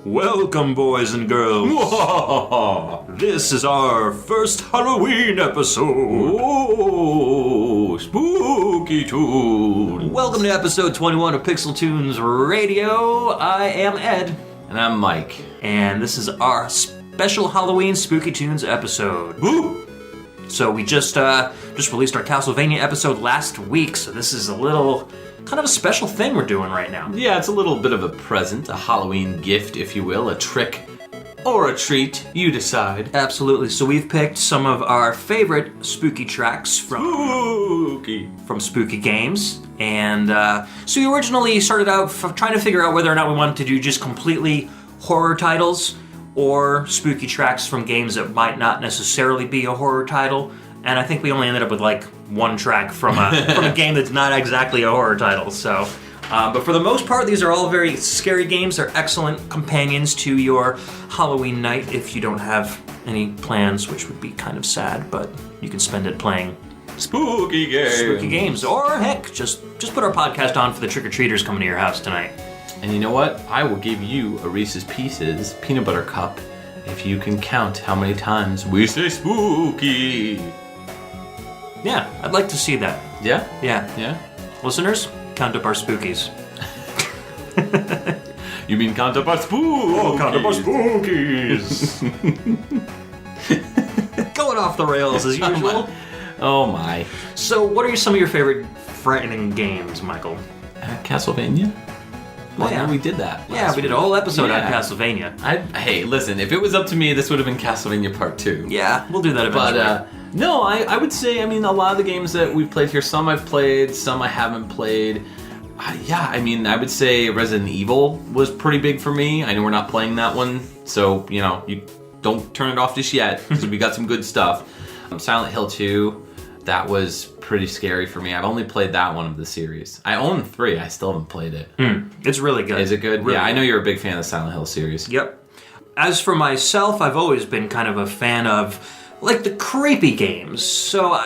Welcome, boys and girls. This is our first Halloween episode. Oh, SpookyTunes. Welcome to episode 21 of PixelTunes Radio. I am Ed. And I'm Mike. And this is our special Halloween SpookyTunes episode. Woo! So we just released our Castlevania episode last week, so this is a little kind of a special thing we're doing right now. Yeah, it's a little bit of a present, a Halloween gift, if you will, a trick or a treat, you decide. Absolutely. So we've picked some of our favorite spooky tracks from spooky games. And so we originally started out trying to figure out whether or not we wanted to do just completely horror titles or spooky tracks from games that might not necessarily be a horror title. And I think we only ended up with like one track from a game that's not exactly a horror title. So, but for the most part, these are all very scary games. They're excellent companions to your Halloween night if you don't have any plans, which would be kind of sad, but you can spend it playing spooky games. Or heck, just put our podcast on for the trick-or-treaters coming to your house tonight. And you know what? I will give you a Reese's Pieces peanut butter cup if you can count how many times we say spooky. Yeah, I'd like to see that. Yeah? Yeah. Listeners, count up our spookies. You mean count up our spookies? Oh, count up our spookies. Going off the rails as usual. Oh my. So, what are some of your favorite frightening games, Michael? Castlevania? Well, yeah, we did that. Yeah, we did a whole episode on Castlevania. Hey, listen, if it was up to me, this would have been Castlevania Part 2. Yeah, we'll do that eventually. But, no, I would say, a lot of the games that we've played here, some I've played, some I haven't played. I would say Resident Evil was pretty big for me. I know we're not playing that one, so, you don't turn it off just yet, because we got some good stuff. Silent Hill 2, that was pretty scary for me. I've only played that one of the series. I own 3, I still haven't played it. It's really good. Is it good? Really I know you're a big fan of the Silent Hill series. Yep. As for myself, I've always been kind of a fan of like the creepy games. So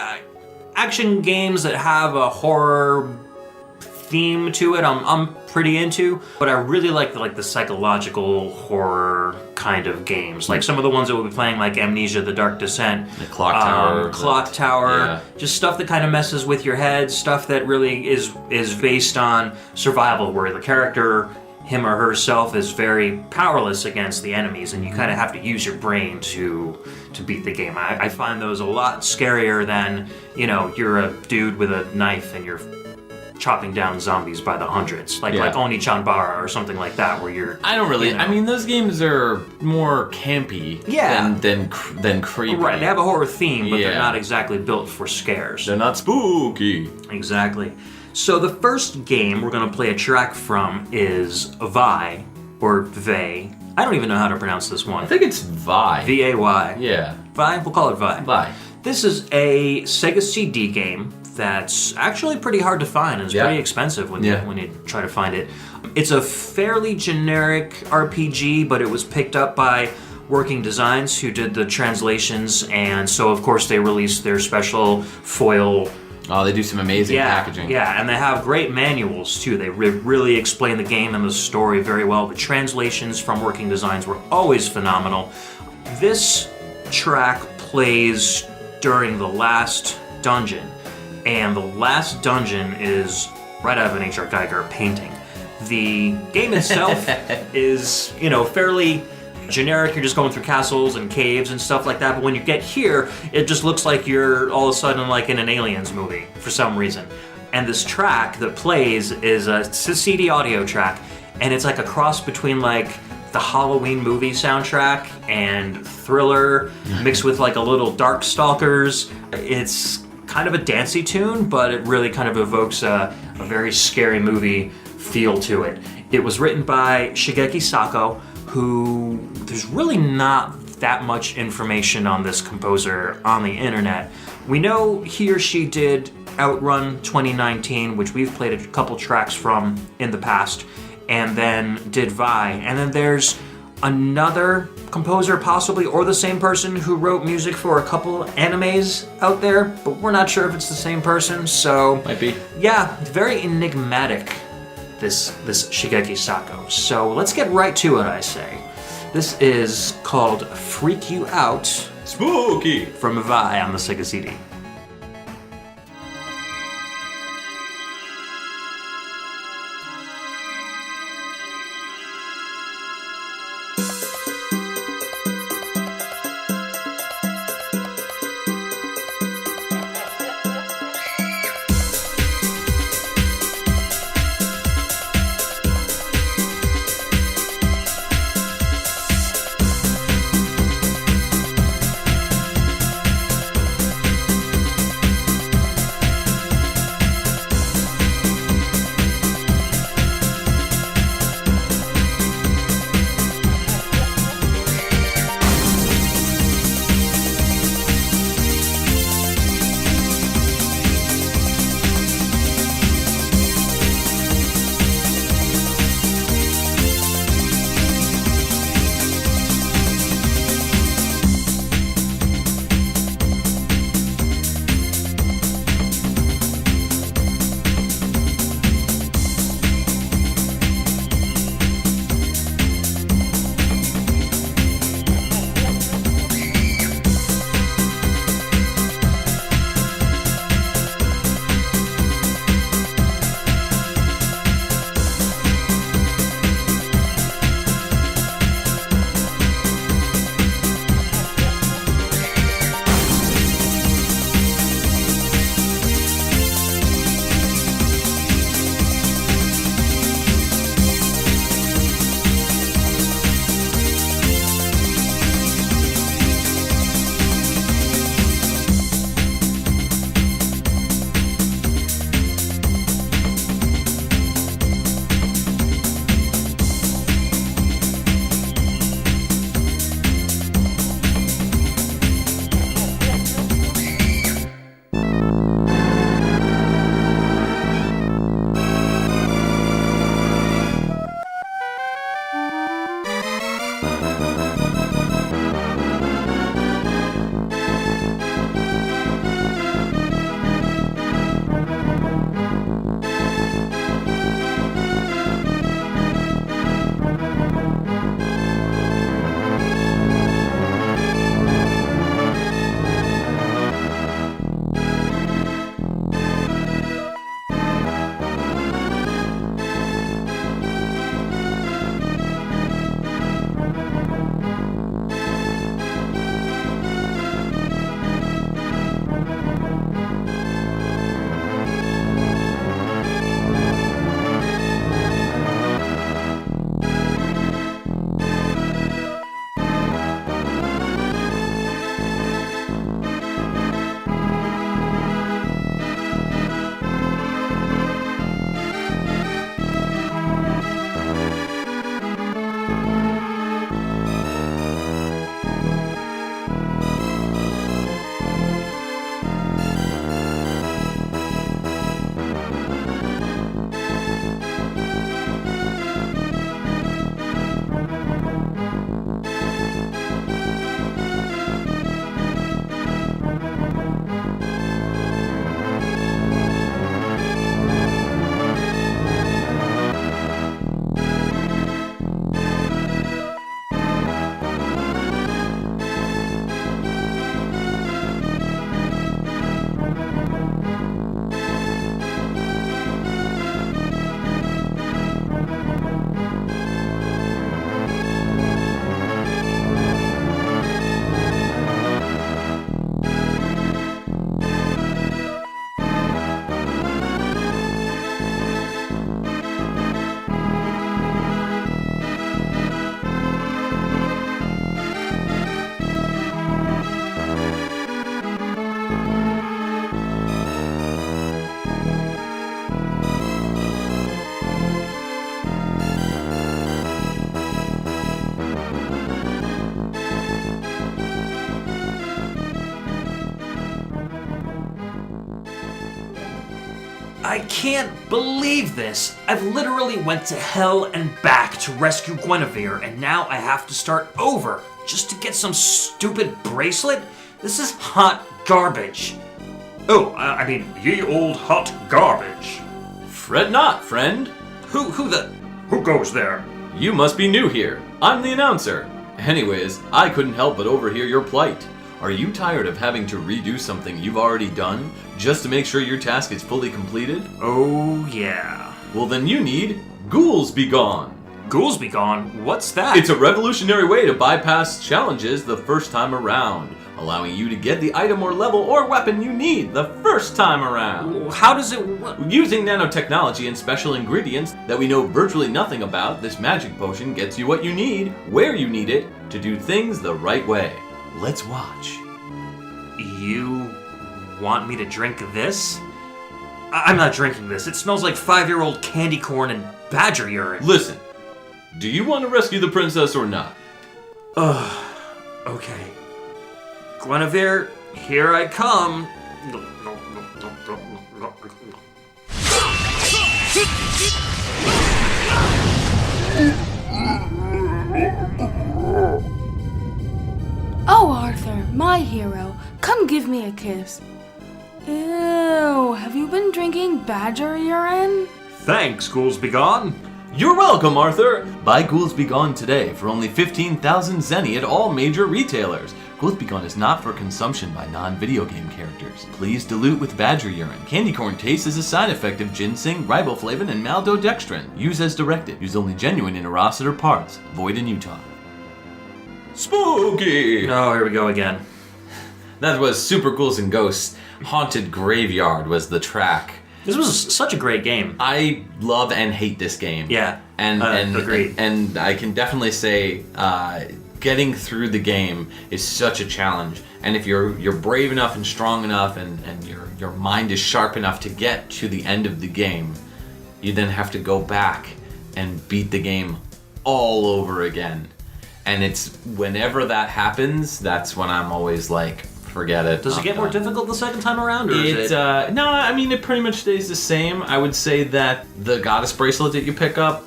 action games that have a horror theme to it, I'm pretty into. But I really like the psychological horror kind of games. Like some of the ones that we'll be playing, like Amnesia, The Dark Descent, the Clock Tower, yeah. Just stuff that kind of messes with your head. Stuff that really is based on survival, where the character, him or herself, is very powerless against the enemies, and you kind of have to use your brain to beat the game. I find those a lot scarier than, you're a dude with a knife and you're chopping down zombies by the hundreds, like Oni-Chanbara or something like that, where you're... I don't really... those games are more campy than creepy. Right, they have a horror theme, but they're not exactly built for scares. They're not spooky. Exactly. So the first game we're going to play a track from is Vi, or Vay. I don't even know how to pronounce this one. I think it's Vi. V-A-Y. Yeah. Vi? We'll call it Vi. Vi. This is a Sega CD game that's actually pretty hard to find. It's pretty expensive when you try to find it. It's a fairly generic RPG, but it was picked up by Working Designs, who did the translations, and so of course they released their special foil. Oh, they do some amazing packaging. Yeah, and they have great manuals, too. They really explain the game and the story very well. The translations from Working Designs were always phenomenal. This track plays during the last dungeon, and the last dungeon is right out of an H.R. Geiger painting. The game itself is, fairly generic. You're just going through castles and caves and stuff like that, but when you get here, it just looks like you're all of a sudden like in an Aliens movie for some reason. And this track that plays is a CD audio track, and it's like a cross between like the Halloween movie soundtrack and Thriller mixed with like a little Darkstalkers. It's kind of a dancey tune, but it really kind of evokes a very scary movie feel to it. It was written by Shigeki Sako, who there's really not that much information on this composer on the internet. We know he or she did Outrun 2019, which we've played a couple tracks from in the past, and then did Vi. And then there's another composer, possibly, or the same person, who wrote music for a couple animes out there, but we're not sure if it's the same person, so... Might be. Yeah, very enigmatic, this Shigeki Sako. So let's get right to it, I say. This is called Freak You Out Spooky! from Vi on the Sega CD. I can't believe this. I've literally went to hell and back to rescue Guinevere, and now I have to start over just to get some stupid bracelet? This is hot garbage. Oh, I mean, ye old hot garbage. Fret not, friend. Who goes there? You must be new here. I'm the announcer. Anyways, I couldn't help but overhear your plight. Are you tired of having to redo something you've already done just to make sure your task is fully completed? Oh, yeah. Well, then you need Ghouls Be Gone. Ghouls Be Gone? What's that? It's a revolutionary way to bypass challenges the first time around, allowing you to get the item or level or weapon you need the first time around. How does it work? Using nanotechnology and special ingredients that we know virtually nothing about, this magic potion gets you what you need, where you need it, to do things the right way. Let's watch. You want me to drink this? I'm not drinking this. It smells like 5-year-old candy corn and badger urine. Listen, do you want to rescue the princess or not? Okay. Guinevere, here I come. Oh, Arthur, my hero, come give me a kiss. Ew, have you been drinking badger urine? Thanks, Ghouls Be Gone. You're welcome, Arthur! Buy Ghouls Be Gone today for only 15,000 zenny at all major retailers. Ghouls Be Gone is not for consumption by non-video game characters. Please dilute with badger urine. Candy corn taste is a side effect of ginseng, riboflavin, and maltodextrin. Use as directed. Use only genuine in Rossiter parts. Void in Utah. Spooky! Oh, here we go again. That was Super Ghouls and Ghosts. Haunted Graveyard was the track. This was such a great game. I love and hate this game. Yeah, and agreed. And I can definitely say getting through the game is such a challenge. And if you're brave enough and strong enough and your mind is sharp enough to get to the end of the game, you then have to go back and beat the game all over again. And it's whenever that happens, that's when I'm always like, forget it. Does it get more difficult the second time around, or is it? No, I mean, it pretty much stays the same. I would say that the goddess bracelet that you pick up,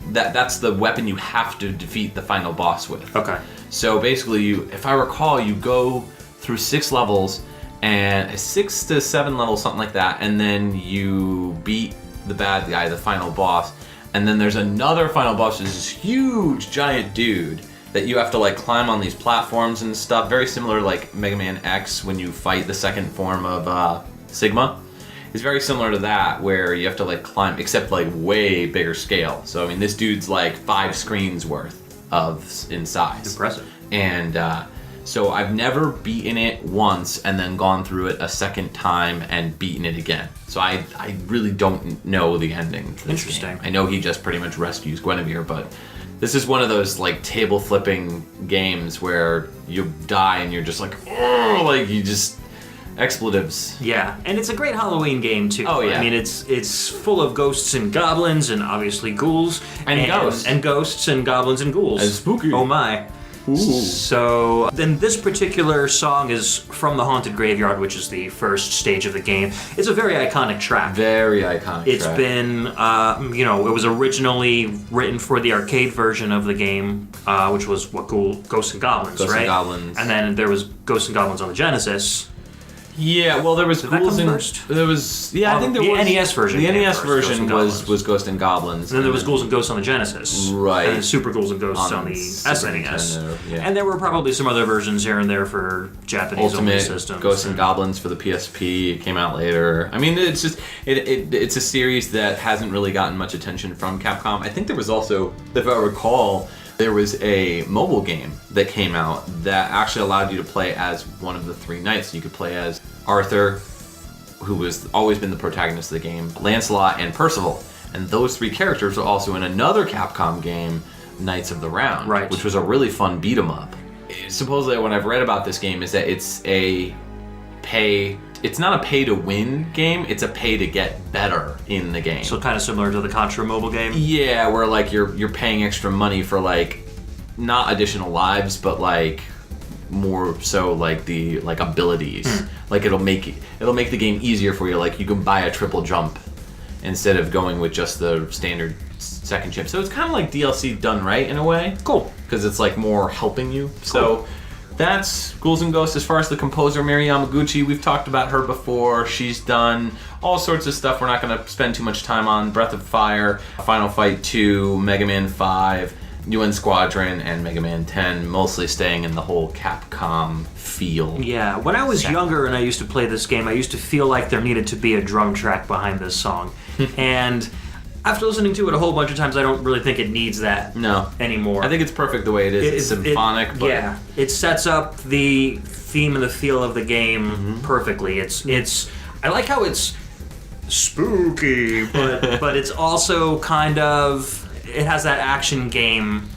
that's the weapon you have to defeat the final boss with. Okay. So basically, if I recall, you go through 6 levels, and 6 to 7 levels, something like that, and then you beat the bad guy, the final boss, and then there's another final boss, which is this huge, giant dude that you have to like climb on these platforms and stuff, very similar to like Mega Man X when you fight the second form of Sigma. It's very similar to that, where you have to like climb, except like way bigger scale. So I mean, this dude's like 5 screens worth in size. Impressive. And so I've never beaten it once and then gone through it a second time and beaten it again. So I really don't know the ending to this Interesting. game. I know he just pretty much rescues Guinevere, but this is one of those like table flipping games where you die and you're just like, oh, like you just expletives. Yeah, and it's a great Halloween game too. Oh yeah. I mean, it's full of ghosts and goblins and obviously ghouls And ghosts. and ghosts and goblins and ghouls. And spooky. Oh my. Ooh. So then this particular song is from the Haunted Graveyard, which is the first stage of the game. It's a very iconic track. Very iconic It's track. been, it was originally written for the arcade version of the game, which was Ghosts and Goblins, Ghosts right? and Goblins. And then there was Ghosts and Goblins on the Genesis. Yeah, well, there was Did that Ghouls come and first? there was I think there the was NES version. The came NES first, Ghosts version and was Goblins. Ghost and Goblins. And then there was Ghouls and Ghosts on the Genesis. Right. And then Super Ghouls and Ghosts on the Super SNES. Nintendo, yeah. And there were probably some other versions here and there for Japanese only Ultimate systems. Ghosts and Goblins for the PSP. It came out later. I mean, it's just it's a series that hasn't really gotten much attention from Capcom. I think there was also, if I recall, there was a mobile game that came out that actually allowed you to play as one of the 3 knights. You could play as Arthur, who was always been the protagonist of the game, Lancelot, and Percival. And those 3 characters are also in another Capcom game, Knights of the Round, Right. which was a really fun beat 'em up. Supposedly, what I've read about this game is that it's not a pay to win game, it's a pay to get better in the game. So kind of similar to the Contra mobile game. Yeah, where like you're paying extra money for like not additional lives, but like more so like the abilities. Like it'll make the game easier for you. Like you can buy a triple jump instead of going with just the standard second chip. So it's kind of like DLC done right in a way. Cool. Because it's like more helping you. So that's Ghouls and Ghosts. As far as the composer, Mary Yamaguchi, we've talked about her before. She's done all sorts of stuff we're not going to spend too much time on. Breath of Fire, Final Fight 2, Mega Man 5, UN Squadron and Mega Man 10, mostly staying in the whole Capcom feel. Yeah, when I was younger and I used to play this game, I used to feel like there needed to be a drum track behind this song. And after listening to it a whole bunch of times, I don't really think it needs that anymore. I think it's perfect the way it is. It's symphonic, but... Yeah, it sets up the theme and the feel of the game perfectly. I like how it's spooky, but it's also kind of... It has that action game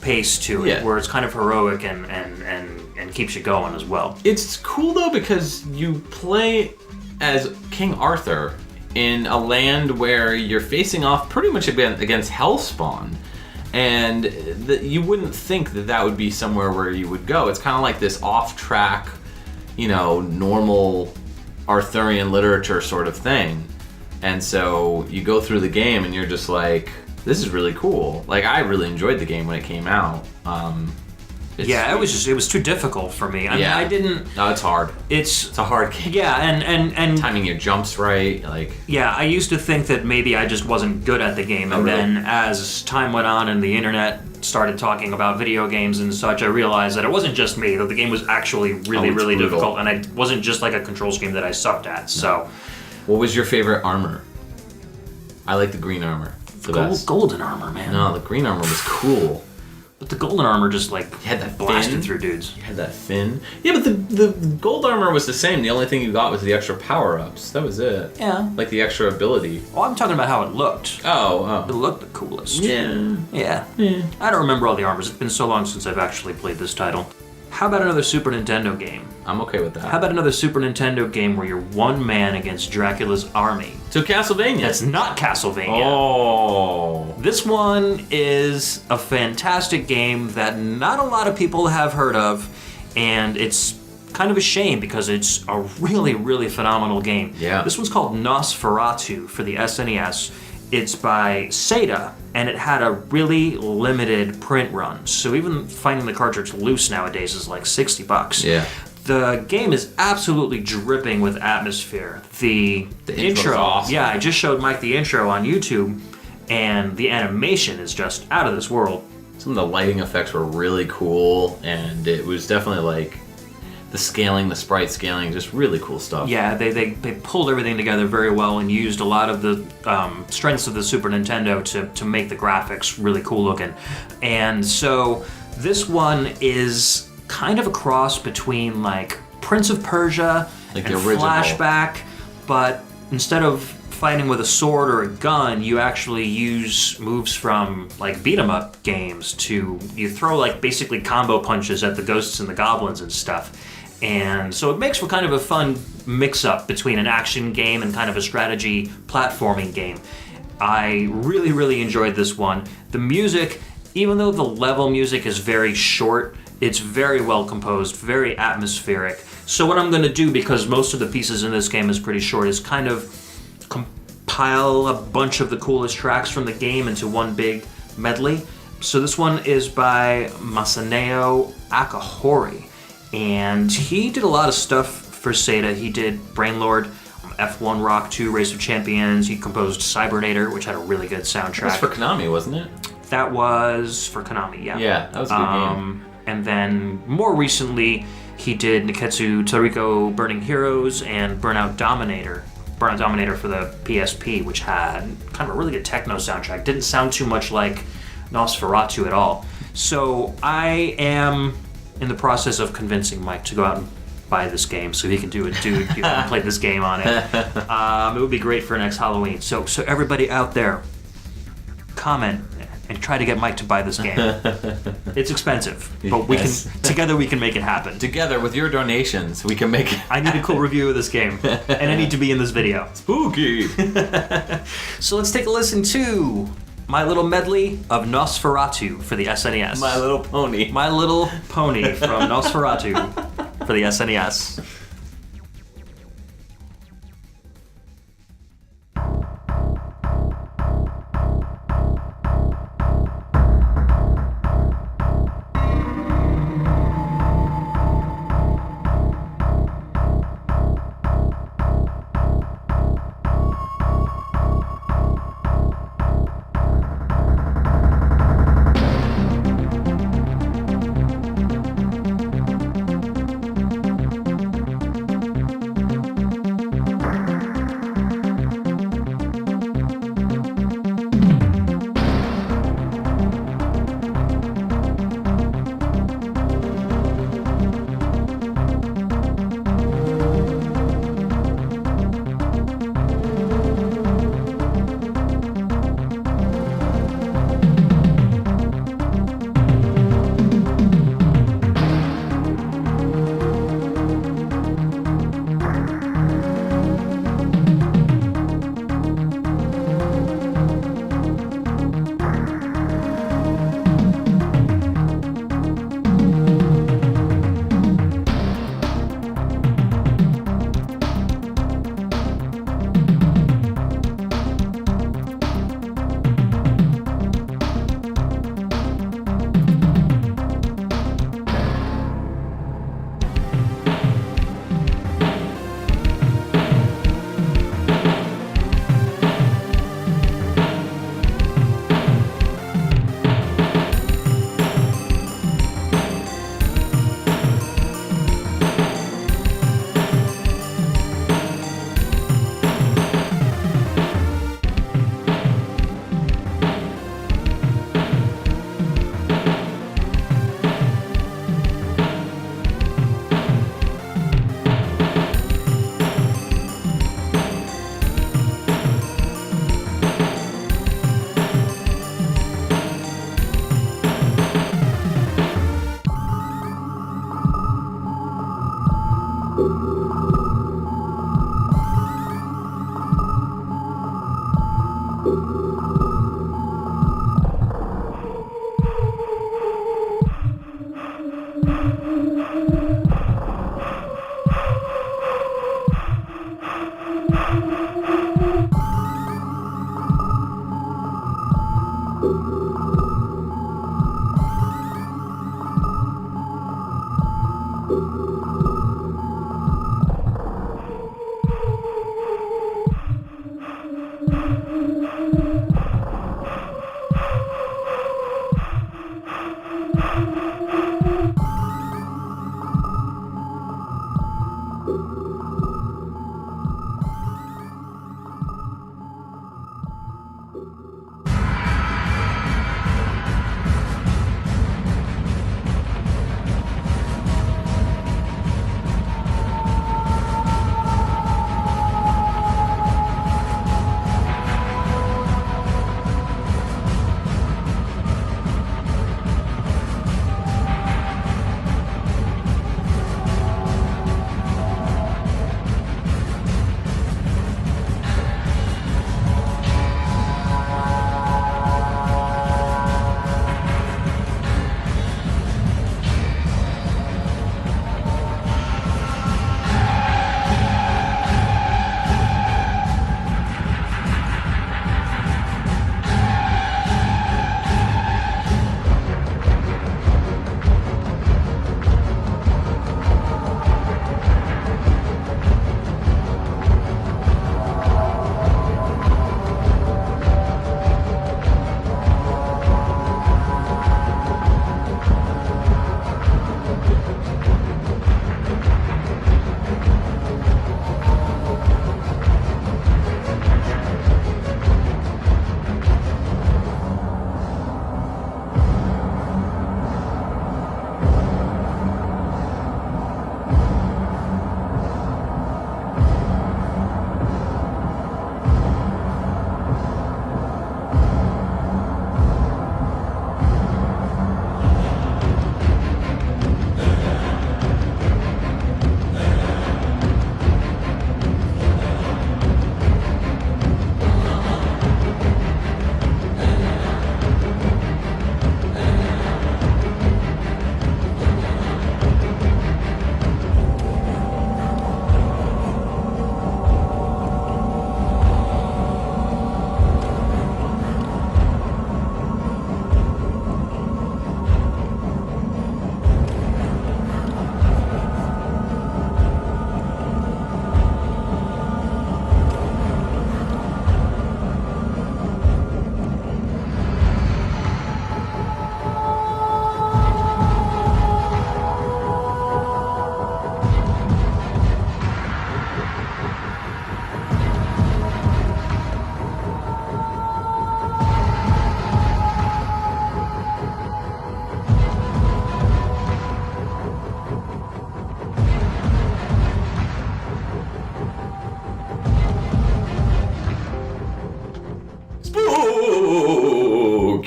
pace to it, where it's kind of heroic and keeps you going as well. It's cool though because you play as King Arthur in a land where you're facing off pretty much against Hellspawn, and you wouldn't think that would be somewhere where you would go. It's kind of like this off-track, normal Arthurian literature sort of thing, and so you go through the game and you're just like, this is really cool. Like, I really enjoyed the game when it came out. It was too difficult for me. I mean, I didn't... No, it's hard. It's a hard game. Yeah, and timing your jumps right, like... Yeah, I used to think that maybe I just wasn't good at the game, and then as time went on and the internet started talking about video games and such, I realized that it wasn't just me, that the game was actually really brutal. Difficult, and it wasn't just like a control scheme that I sucked at, so... What was your favorite armor? I like the green armor. Golden armor, man. No, the green armor was cool. But the golden armor just had that blasted fin through dudes. You had that fin. Yeah, but the gold armor was the same. The only thing you got was the extra power-ups. That was it. Yeah. Like the extra ability. Well, I'm talking about how it looked. Oh. It looked the coolest. Yeah. I don't remember all the armors. It's been so long since I've actually played this title. How about another Super Nintendo game? I'm okay with that. How about another Super Nintendo game where you're one man against Dracula's army? So Castlevania. That's not Castlevania. Oh. This one is a fantastic game that not a lot of people have heard of, and it's kind of a shame because it's a really, really phenomenal game. Yeah. This one's called Nosferatu for the SNES. It's by Sega, and it had a really limited print run. So even finding the cartridge loose nowadays is like $60. Yeah. The game is absolutely dripping with atmosphere. The intro, awesome. Yeah, I just showed Mike the intro on YouTube, and the animation is just out of this world. Some of the lighting effects were really cool, and it was definitely like the scaling, the sprite scaling, just really cool stuff. Yeah, they pulled everything together very well and used a lot of the strengths of the Super Nintendo to make the graphics really cool looking. And so this one is kind of a cross between like Prince of Persia like and the original Flashback, but instead of fighting with a sword or a gun, you actually use moves from like beat 'em up games you throw like basically combo punches at the ghosts and the goblins and stuff. And so it makes for kind of a fun mix-up between an action game and kind of a strategy platforming game. I really, really enjoyed this one. The music, even though the level music is very short, it's very well composed, very atmospheric. So what I'm going to do, because most of the pieces in this game is pretty short, is kind of compile a bunch of the coolest tracks from the game into one big medley. So this one is by Masanao Akahori. And he did a lot of stuff for Sega. He did Brainlord, F1 Rock 2, Race of Champions. He composed Cybernator, which had a really good soundtrack. That was for Konami, wasn't it? That was for Konami, yeah. Yeah, that was a good game. And then more recently, he did Neketsu Toriko Burning Heroes and Burnout Dominator for the PSP, which had kind of a really good techno soundtrack. Didn't sound too much like Nosferatu at all. So I am in the process of convincing Mike to go out and buy this game so he can do it, play this game on it. It would be great for next Halloween. So everybody out there, comment and try to get Mike to buy this game. It's expensive, but together we can make it happen. Together with your donations, we can make it. I need a cool review of this game, and I need to be in this video. Spooky. So let's take a listen to my little medley of Nosferatu for the SNES. My Little Pony. My Little Pony from Nosferatu for the SNES.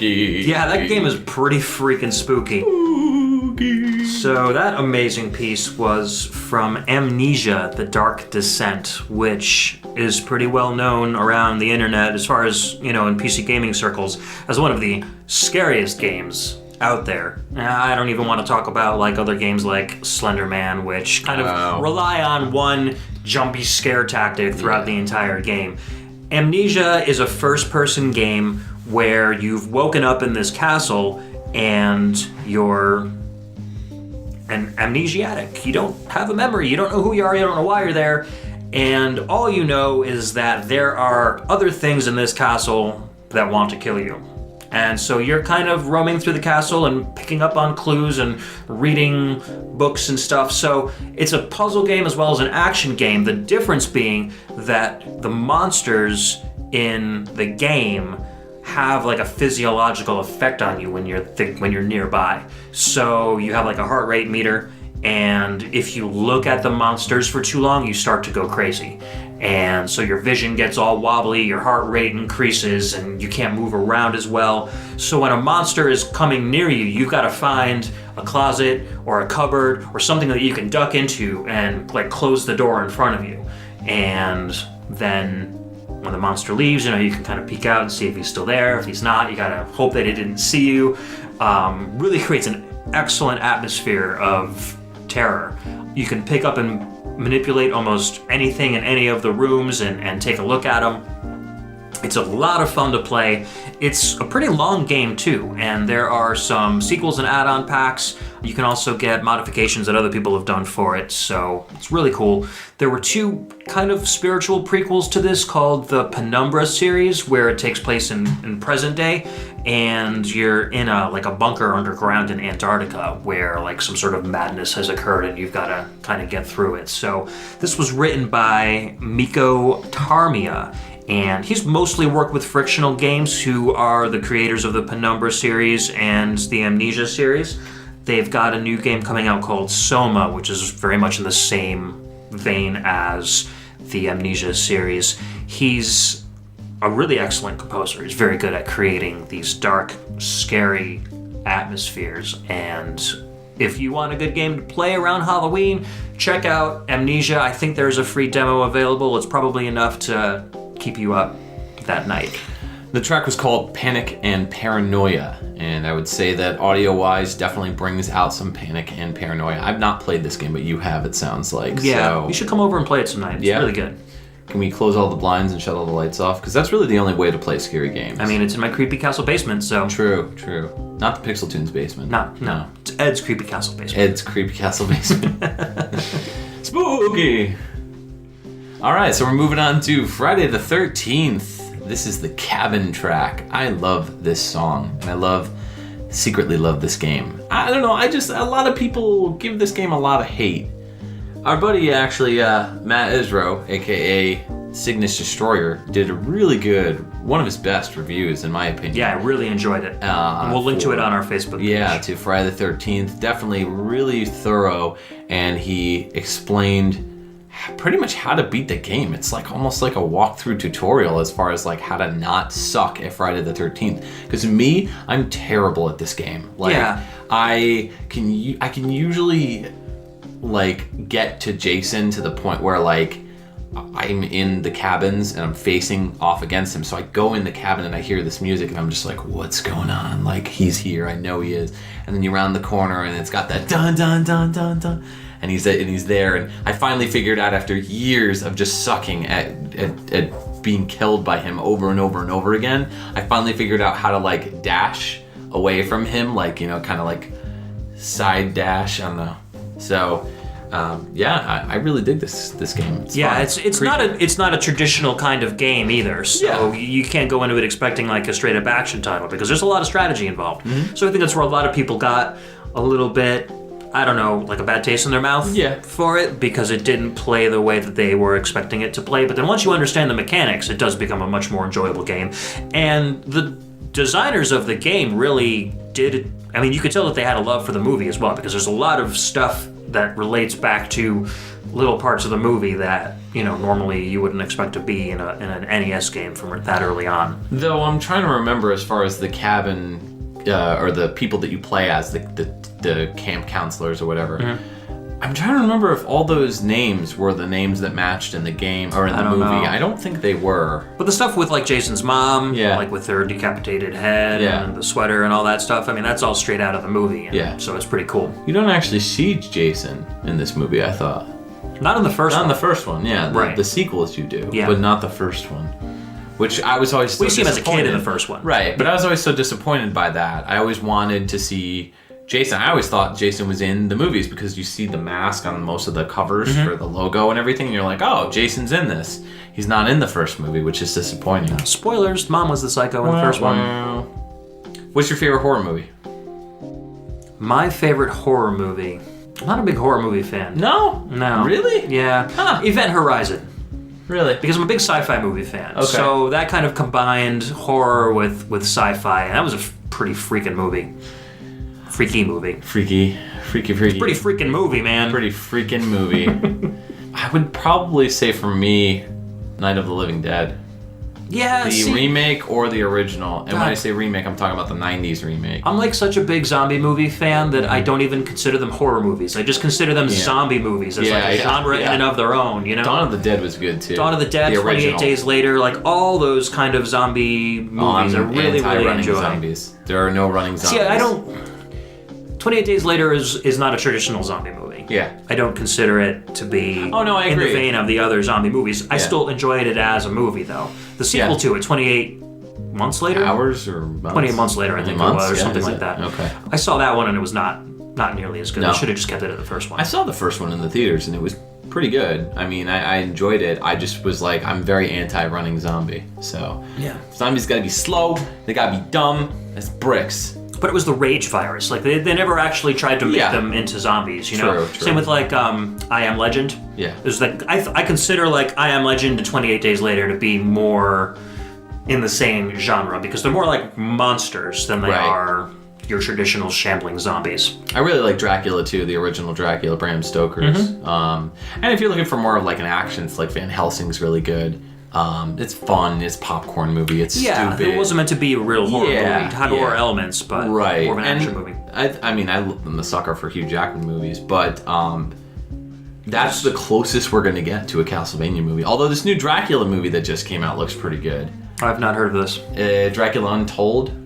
Spooky. Yeah, that game is pretty freaking spooky. Spooky. So that amazing piece was from Amnesia, The Dark Descent, which is pretty well known around the internet as far as, in PC gaming circles, as one of the scariest games out there. I don't even want to talk about other games like Slender Man, which kind of rely on one jumpy scare tactic throughout the entire game. Amnesia is a first-person game where you've woken up in this castle and you're an amnesiac. You don't have a memory, you don't know who you are, you don't know why you're there, and all you know is that there are other things in this castle that want to kill you. And so you're kind of roaming through the castle and picking up on clues and reading books and stuff. So it's a puzzle game as well as an action game. The difference being that the monsters in the game have a physiological effect on you when you're nearby. So you have a heart rate meter, and if you look at the monsters for too long, you start to go crazy. And so your vision gets all wobbly, your heart rate increases, and you can't move around as well. So when a monster is coming near you, you've got to find a closet or a cupboard or something that you can duck into and close the door in front of you. And then when the monster leaves, you can kind of peek out and see if he's still there. If he's not, you gotta hope that he didn't see you. Really creates an excellent atmosphere of terror. You can pick up and manipulate almost anything in any of the rooms and take a look at them. It's a lot of fun to play. It's a pretty long game too, and there are some sequels and add-on packs. You can also get modifications that other people have done for it, so it's really cool. There were 2 kind of spiritual prequels to this called the Penumbra series, where it takes place in present day, and you're in a bunker underground in Antarctica where like some sort of madness has occurred and you've got to kind of get through it. So this was written by Mikko Termia, and he's mostly worked with Frictional Games, who are the creators of the Penumbra series and the Amnesia series. They've got a new game coming out called Soma, which is very much in the same vein as the Amnesia series. He's a really excellent composer. He's very good at creating these dark, scary atmospheres. And if you want a good game to play around Halloween, check out Amnesia. I think there's a free demo available. It's probably enough to keep you up that night. The track was called Panic and Paranoia, and I would say that audio-wise definitely brings out some panic and paranoia. I've not played this game, but you have, it sounds like. Yeah, so you should come over and play it some night. It's really good. Can we close all the blinds and shut all the lights off? Because that's really the only way to play scary games. I mean, it's in my creepy castle basement, so... True. Not the PixelTunes basement. No. It's Ed's creepy castle basement. Ed's creepy castle basement. Spooky! Alright, so we're moving on to Friday the 13th. This is the Cabin track. I love this song, and I secretly love this game. I don't know, a lot of people give this game a lot of hate. Our buddy, actually, Matt Isro, aka Cygnus Destroyer, did a really good, one of his best reviews, in my opinion. Yeah, I really enjoyed it. And we'll link to it on our Facebook page. Yeah, to Friday the 13th. Definitely really thorough, and he explained pretty much how to beat the game. It's like almost like a walkthrough tutorial as far as like how to not suck at Friday the 13th. Because me, I'm terrible at this game. Like, yeah. I can usually like get to Jason to the point where like I'm in the cabins and I'm facing off against him. So I go in the cabin and I hear this music and I'm just like, what's going on? Like, he's here, I know he is. And then you round the corner and it's got that dun dun dun dun dun. And he's there, and I finally figured out after years of just sucking at being killed by him over and over and over again, I finally figured out how to like dash away from him, like, kind of like side dash, I don't know. So I really dig this game. It's fun. It's not a traditional kind of game either. So you can't go into it expecting like a straight up action title because there's a lot of strategy involved. Mm-hmm. So I think that's where a lot of people got a little bit, I don't know, like a bad taste in their mouth for it because it didn't play the way that they were expecting it to play. But then once you understand the mechanics, it does become a much more enjoyable game. And the designers of the game really did, I mean, you could tell that they had a love for the movie as well because there's a lot of stuff that relates back to little parts of the movie that, normally you wouldn't expect to be in an NES game from that early on. Though I'm trying to remember as far as the cabin or the people that you play as, the camp counselors or whatever. Mm-hmm. I'm trying to remember if all those names were the names that matched in the game or in the movie. Know. I don't think they were. But the stuff with like Jason's mom, like with her decapitated head and the sweater and all that stuff, I mean, that's all straight out of the movie. So it's pretty cool. You don't actually see Jason in this movie, I thought. Not in the first one. Not in the first one, yeah. Right. The sequels you do, but not the first one. Which I was always so We see him as a kid in the first one. Right, but I was always so disappointed by that. I always wanted to see Jason. I always thought Jason was in the movies because you see the mask on most of the covers for the logo and everything, and you're like, oh, Jason's in this. He's not in the first movie, which is disappointing. Spoilers, Mom was the psycho in the first one. What's your favorite horror movie? My favorite horror movie? I'm not a big horror movie fan. No? Really? Yeah. Huh. Event Horizon. Really? Because I'm a big sci-fi movie fan. Okay. So that kind of combined horror with sci-fi, and that was a pretty freaking movie. Freaky movie. Freaky. Pretty freaking movie, man. Pretty freaking movie. I would probably say for me, Night of the Living Dead. Yeah, the remake or the original. And when God. I say remake, I'm talking about the 90s remake. I'm like such a big zombie movie fan that I don't even consider them horror movies. I just consider them zombie movies as like a genre in and of their own, you know? Dawn of the Dead was good too. Dawn of the Dead, 28 Days Later, like all those kind of zombie movies I really, really enjoy. Zombies. There are no running zombies. See, I don't... 28 Days Later is not a traditional zombie movie. Yeah. I don't consider it to be I agree. in the vein of the other zombie movies. I still enjoyed it as a movie, though. The sequel to it, 28 months later? Hours or months? 28 months later, I think it was, or something like that. Okay. I saw that one, and it was not nearly as good. No. I should have just kept it at the first one. I saw the first one in the theaters, and it was pretty good. I mean, I enjoyed it. I just was like, I'm very anti-running zombie. So, yeah. Zombies gotta be slow, they gotta be dumb as bricks. But it was the rage virus. Like, they never actually tried to make them into zombies, you know? True. Same with, like, I Am Legend. Yeah. There's like, I consider, like, I Am Legend and 28 Days Later to be more in the same genre, because they're more like monsters than they are your traditional shambling zombies. I really like Dracula too, the original Dracula, Bram Stoker's. And if you're looking for more of like an action flick, Van Helsing's really good. It's fun, it's a popcorn movie, it's stupid. It wasn't meant to be a real horror movie. It had horror elements, but more of an action movie. I'm a sucker for Hugh Jackman movies, but that's the closest we're going to get to a Castlevania movie. Although this new Dracula movie that just came out looks pretty good. I've not heard of this. Dracula Untold.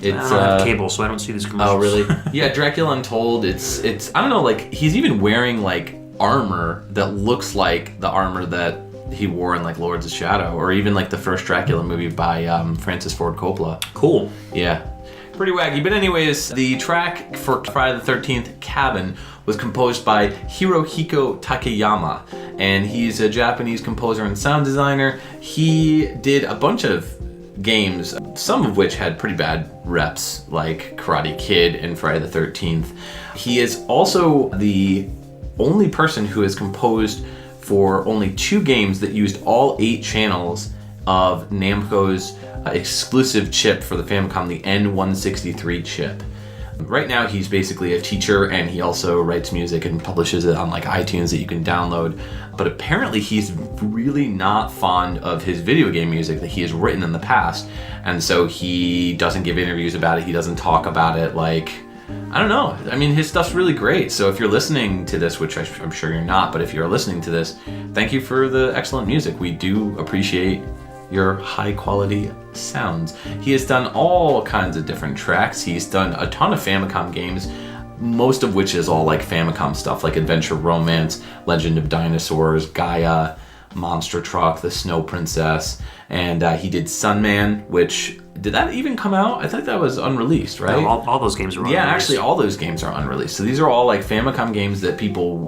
It's, I don't have cable, so I don't see these commercials. Oh, really? Yeah, Dracula Untold. It's. I don't know. Like, he's even wearing like armor that looks like the armor that he wore in like Lords of Shadow, or even like the first Dracula movie by Francis Ford Coppola. Cool. Yeah. Pretty wacky. But anyways, the track for Friday the 13th, Cabin, was composed by Hirohiko Takayama, and he's a Japanese composer and sound designer. He did a bunch of games, some of which had pretty bad reps, like Karate Kid and Friday the 13th. He is also the only person who has composed for only 2 games that used all 8 channels of Namco's exclusive chip for the Famicom, the N163 chip. Right now he's basically a teacher, and he also writes music and publishes it on like iTunes that you can download. But apparently he's really not fond of his video game music that he has written in the past, and so he doesn't give interviews about it, he doesn't talk about it. Like, I don't know. I mean, his stuff's really great. So if you're listening to this, which I'm sure you're not, but if you're listening to this, thank you for the excellent music. We do appreciate your high quality sounds. He has done all kinds of different tracks. He's done a ton of Famicom games, most of which is all like Famicom stuff, like Adventure Romance, Legend of Dinosaurs, Gaia, Monster Truck, The Snow Princess, and he did Sunman, which, did that even come out? I think that was unreleased, right? No, all those games are unreleased. Yeah, actually all those games are unreleased. So these are all like Famicom games that people,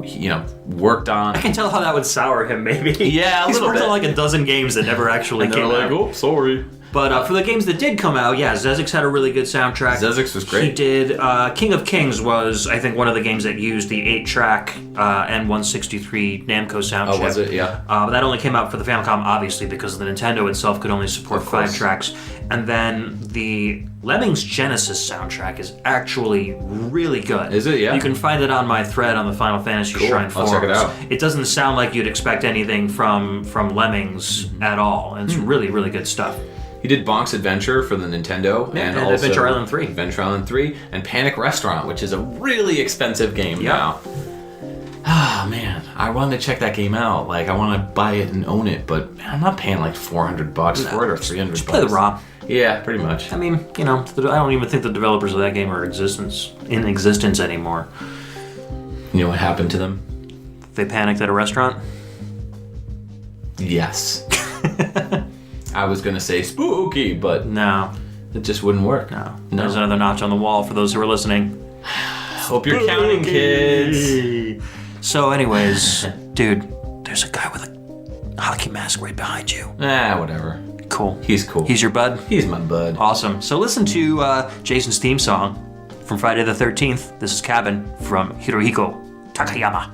worked on. I can tell how that would sour him, maybe. Yeah, He's little worked bit. on like a dozen games that never actually came out. oh, sorry. But for the games that did come out, Zezix had a really good soundtrack. Zezix was great. He did. King of Kings was, I think, one of the games that used the 8-track N163 Namco sound chip. Oh, was it? Yeah. But that only came out for the Famicom, obviously, because the Nintendo itself could only support 5 tracks. And then the Lemmings Genesis soundtrack is actually really good. Is it? Yeah. You can find it on my thread on the Final Fantasy Shrine forums. I'll check it out. It doesn't sound like you'd expect anything from Lemmings at all. And it's really, really good stuff. He did Bonk's Adventure for the Nintendo, and also Adventure Island 3. Adventure Island 3, and Panic Restaurant, which is a really expensive game now. Ah, man, I wanted to check that game out. Like, I want to buy it and own it, but man, I'm not paying like $400 for it or $300. Just play the ROM. Yeah, pretty much. I mean, I don't even think the developers of that game are in existence anymore. You know what happened to them? They panicked at a restaurant? Yes. I was going to say spooky, but No. it just wouldn't work. No. There's another notch on the wall for those who are listening. Hope you're counting, kids. So anyways, dude, there's a guy with a hockey mask right behind you. Whatever. Cool. He's cool. He's your bud? He's my bud. Awesome. So listen to Jason's theme song from Friday the 13th. This is Cabin from Hirohiko Takayama.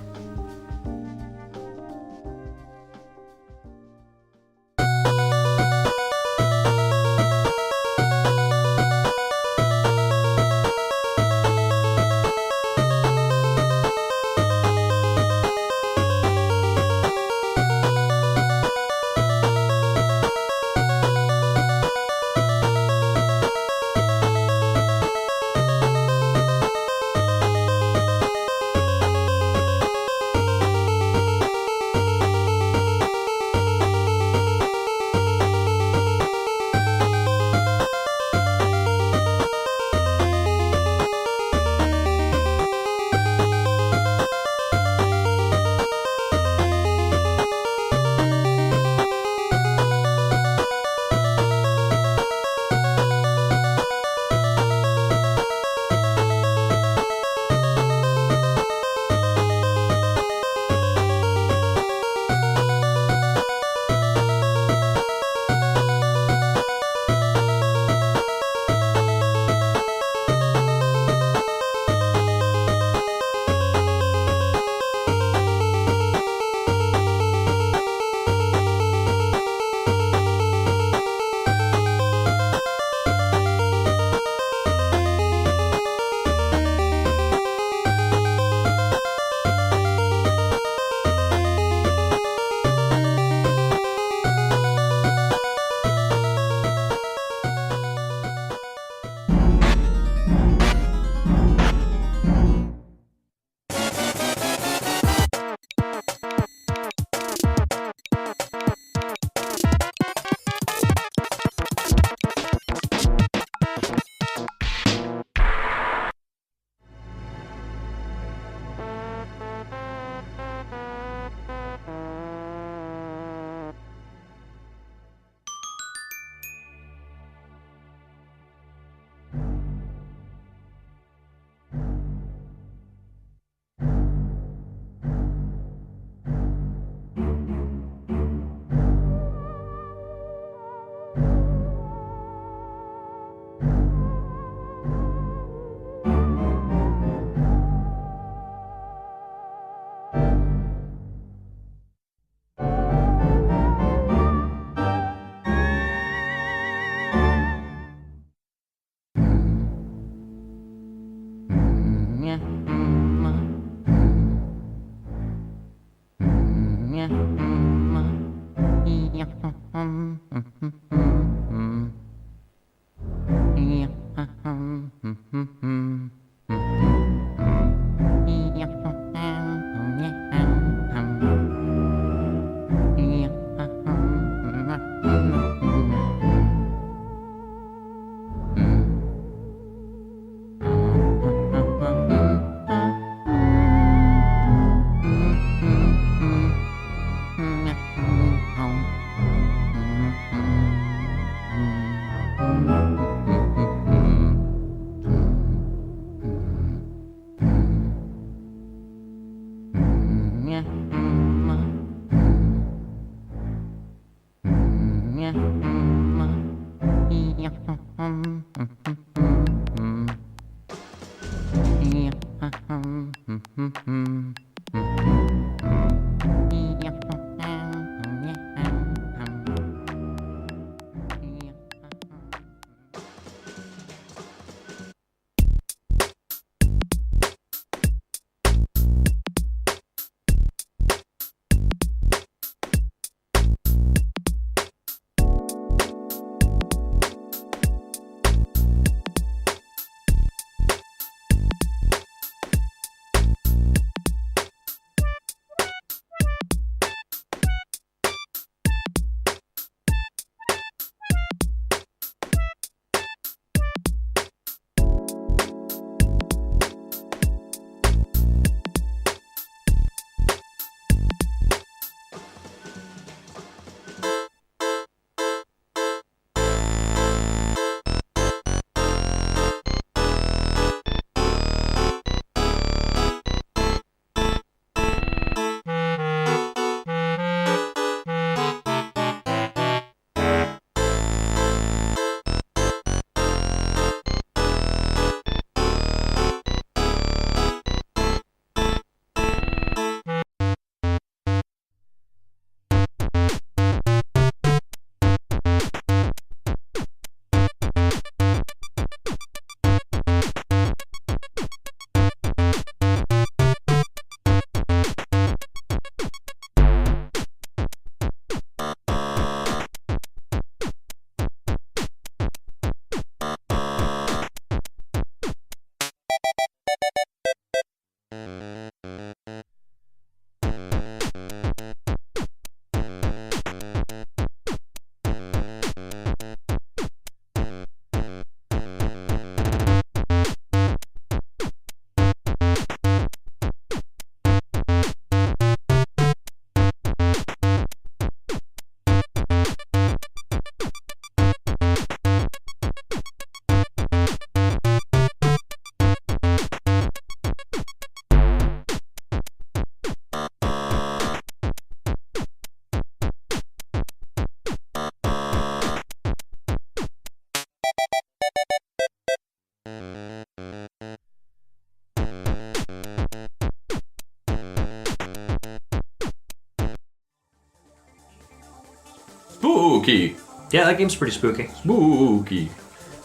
Spooky. Yeah, that game's pretty spooky. Spooky.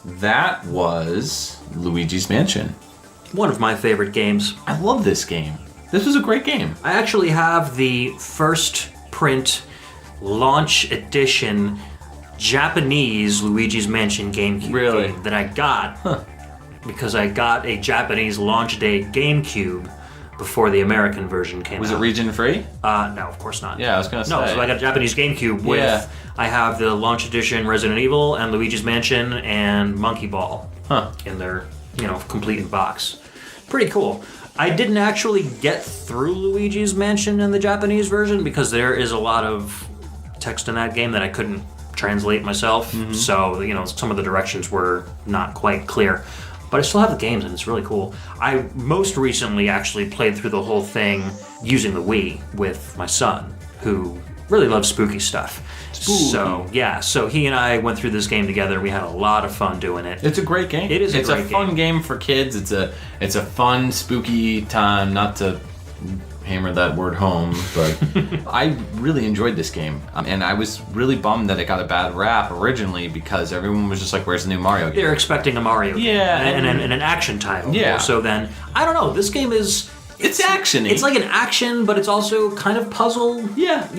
That was Luigi's Mansion. One of my favorite games. I love this game. This was a great game. I actually have the first print launch edition Japanese Luigi's Mansion GameCube Really? game that I got because I got a Japanese launch day GameCube before the American version came out. Was it region free? No, of course not. Yeah, I was gonna say. No, so I got a Japanese GameCube with, Yeah. I have the launch edition Resident Evil and Luigi's Mansion and Monkey Ball in their, complete box. Pretty cool. I didn't actually get through Luigi's Mansion in the Japanese version because there is a lot of text in that game that I couldn't translate myself. So, some of the directions were not quite clear. But I still have the games and it's really cool. I most recently actually played through the whole thing using the Wii with my son, who really loves spooky stuff. Spooky. So he and I went through this game together. We had a lot of fun doing it. It's a great game. It is a It's great a fun game for kids. It's a fun, spooky time, not to hammer that word home, but I really enjoyed this game. And I was really bummed that it got a bad rap originally because everyone was just like, where's the new Mario game? They're expecting a Mario game. Yeah. And an action title. Yeah. So then, I don't know, this game is... It's action-y. It's like an action, but it's also kind of puzzle. Yeah.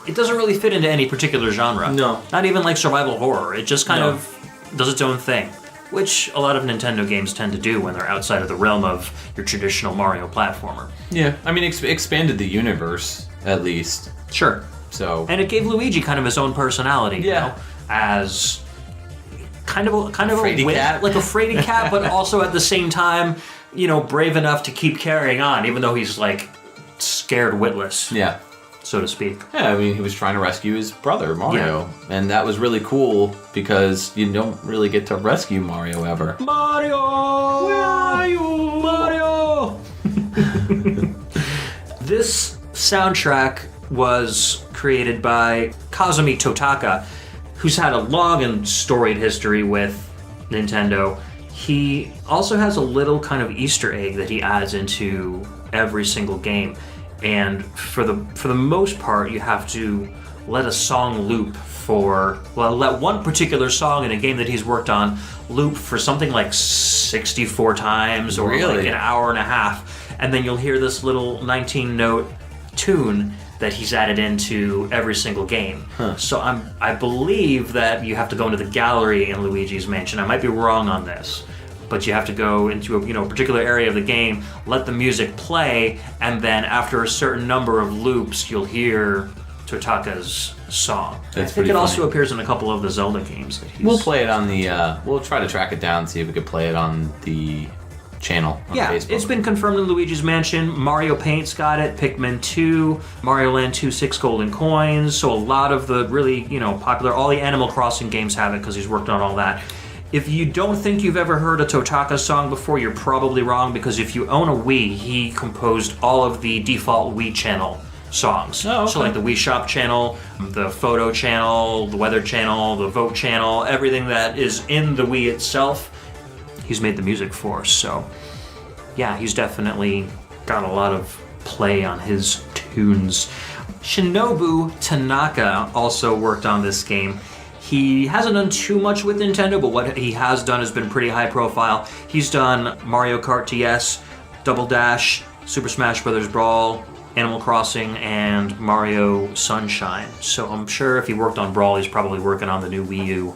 it doesn't really fit into any particular genre. No. Not even like survival horror. It just kind of does its own thing, which a lot of Nintendo games tend to do when they're outside of the realm of your traditional Mario platformer. Yeah, I mean, expanded the universe, at least. Sure. So. And it gave Luigi kind of his own personality, you know, as kind of a Fraidy cat. like a fraidy cat, but also at the same time, you know, brave enough to keep carrying on, even though he's like scared witless. Yeah. So to speak. Yeah, I mean, he was trying to rescue his brother, Mario. Yeah. And that was really cool because you don't really get to rescue Mario ever. Mario! Where are you? Mario! This soundtrack was created by Kazumi Totaka, who's had a long and storied history with Nintendo. He also has a little kind of Easter egg that he adds into every single game. And for the most part, you have to let a song loop let one particular song in a game that he's worked on loop for something like 64 times or like an hour and a half. And then you'll hear this little 19-note tune that he's added into every single game. So I believe that you have to go into the gallery in Luigi's Mansion. I might be wrong on this, but you have to go into a particular area of the game, let the music play, and then after a certain number of loops, you'll hear Totaka's song. I think it also appears in a couple of the Zelda games. We'll play it on the. We'll try to track it down, see if we could play it on the channel on Facebook. It's been confirmed in Luigi's Mansion. Mario Paint's got it. Pikmin 2, Mario Land 2, 6 golden coins. So a lot of the really popular, all the Animal Crossing games have it because he's worked on all that. If you don't think you've ever heard a Totaka song before, you're probably wrong, because if you own a Wii, he composed all of the default Wii channel songs. Oh, okay. So like the Wii Shop channel, the photo channel, the weather channel, the vote channel, everything that is in the Wii itself, he's made the music for. So yeah, he's definitely got a lot of play on his tunes. Shinobu Tanaka also worked on this game. He hasn't done too much with Nintendo, but what he has done has been pretty high profile. He's done Mario Kart DS, Double Dash, Super Smash Bros. Brawl, Animal Crossing, and Mario Sunshine. So I'm sure if he worked on Brawl, he's probably working on the new Wii U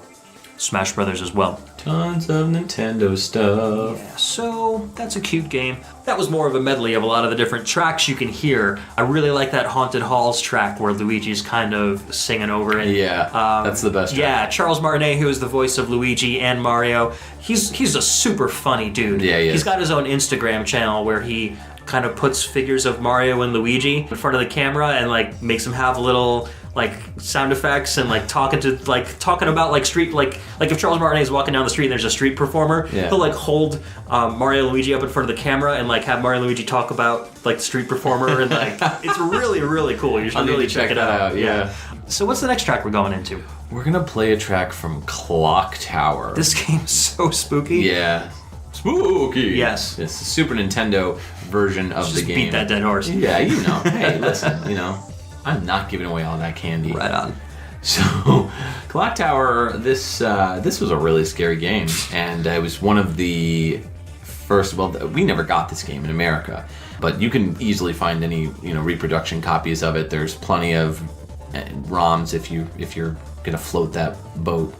Smash Brothers as well. Tons of Nintendo stuff. Yeah, so that's a cute game. That was more of a medley of a lot of the different tracks you can hear. I really like that Haunted Halls track where Luigi's kind of singing over it. Yeah, that's the best track. Yeah, Charles Martinet, who is the voice of Luigi and Mario, he's a super funny dude. Yeah, he is. He's got his own Instagram channel where he kind of puts figures of Mario and Luigi in front of the camera and like makes them have little like sound effects and like talking about like street like if Charles Martinet is walking down the street and there's a street performer, he'll like hold Mario and Luigi up in front of the camera and like have Mario and Luigi talk about like the street performer and like it's really, really cool. You should really check it out. Yeah. So what's the next track we're going into? We're gonna play a track from Clock Tower. This game's so spooky. Yeah. Spooky. Yes. It's the Super Nintendo version of the game. Beat that dead horse. Yeah, Hey, listen, I'm not giving away all that candy. Right on. So, Clock Tower, this was a really scary game, and it was one of the first. Well, we never got this game in America, but you can easily find any reproduction copies of it. There's plenty of ROMs if you're gonna float that boat.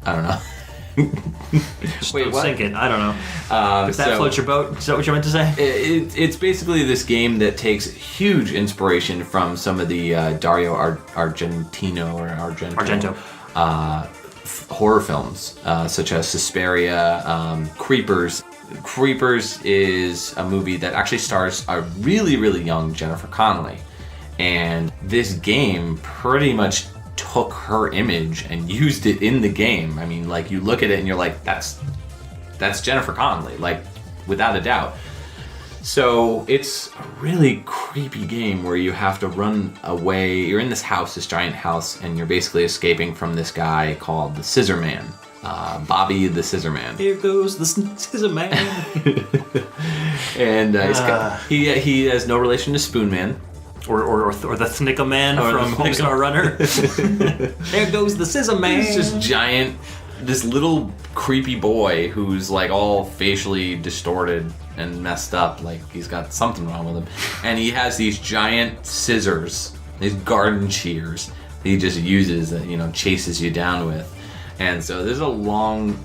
I don't know. Wait, what? Sink it. I don't know. If that floats your boat, is that what you meant to say? It's basically this game that takes huge inspiration from some of the Dario Argento horror films, such as Suspiria, Creepers. Creepers is a movie that actually stars a really, really young Jennifer Connelly. And this game pretty much took her image and used it in the game. I mean, like, you look at it and you're like, that's Jennifer Connelly, like, without a doubt. So it's a really creepy game where you have to run away. You're in this house, this giant house, and you're basically escaping from this guy called the Scissor Man. Bobby the Scissor Man. Here goes the Scissor Man. And he has no relation to Spoon Man. Or the Snickle Man from Homestar Runner. There goes the Scissor Man. He's just giant, this little creepy boy who's like all facially distorted and messed up, like he's got something wrong with him. And he has these giant scissors these garden shears that he just uses that, chases you down with. And so there's a long...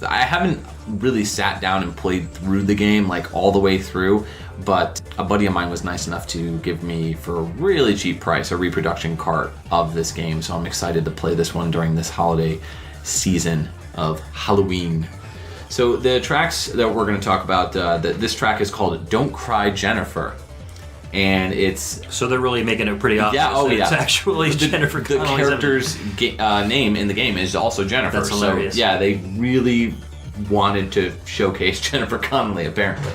I haven't really sat down and played through the game like all the way through, but a buddy of mine was nice enough to give me, for a really cheap price, a reproduction cart of this game. So I'm excited to play this one during this holiday season of Halloween. So the tracks that we're going to talk about, this track is called Don't Cry Jennifer. And it's... So they're really making it pretty obvious that it's actually Jennifer Connelly's. The character's name in the game is also Jennifer. That's hilarious. So, yeah, they really wanted to showcase Jennifer Connelly, apparently.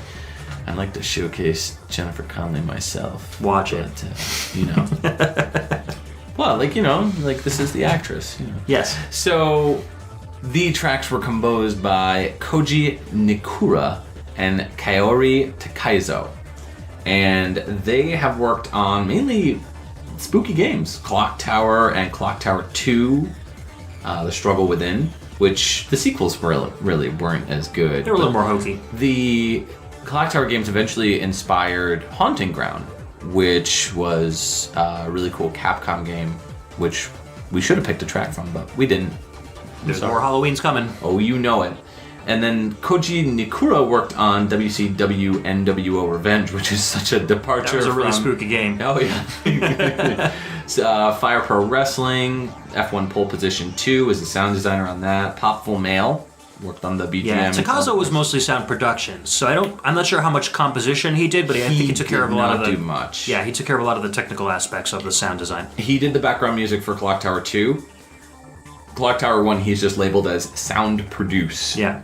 I'd like to showcase Jennifer Connelly myself. Watch it. Well, this is the actress. Yes. So the tracks were composed by Koji Nikura and Kaori Takaizo. And they have worked on mainly spooky games, Clock Tower and Clock Tower 2, The Struggle Within, which the sequels really weren't as good. They were a little more hokey. The Clock Tower games eventually inspired Haunting Ground, which was a really cool Capcom game, which we should have picked a track from, but we didn't. There's more Halloween's coming. Oh, you know it. And then Koji Nikura worked on WCW NWO Revenge, which is such a departure. That was a really spooky game. Oh, yeah. Fire Pro Wrestling, F1 Pole Position 2 was the sound designer on that. Popful Mail worked on the BGM. Yeah, Takazo was mostly sound production, so I'm not sure how much composition he did, but I think he took care of a lot of the... He did not do much. Yeah, he took care of a lot of the technical aspects of the sound design. He did the background music for Clock Tower 2. Clock Tower 1, he's just labeled as sound produce. Yeah.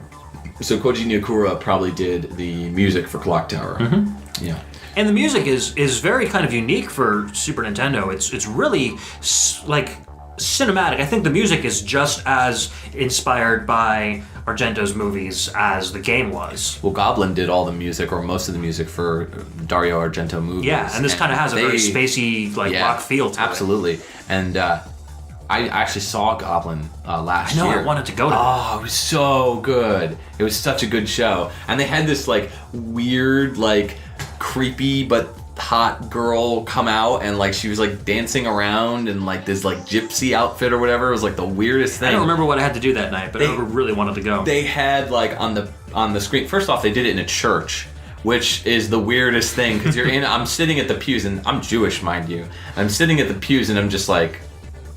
So Koji Nikura probably did the music for Clock Tower. Mm-hmm. Yeah. And the music is very kind of unique for Super Nintendo. It's really like cinematic. I think the music is just as inspired by Argento's movies as the game was. Well, Goblin did all the music, or most of the music, for Dario Argento movies. Yeah, and this kind of has a very spacey, rock feel to it. Absolutely. And I actually saw Goblin last year. I know, I wanted to go to it. Oh, it was so good. It was such a good show. And they had this, weird, creepy but hot girl come out, and, she was, dancing around in, this, gypsy outfit or whatever. It was, the weirdest thing. I don't remember what I had to do that night, but I really wanted to go. They had, on the screen... First off, they did it in a church, which is the weirdest thing, because I'm sitting at the pews, and I'm Jewish, mind you. I'm sitting at the pews, and I'm just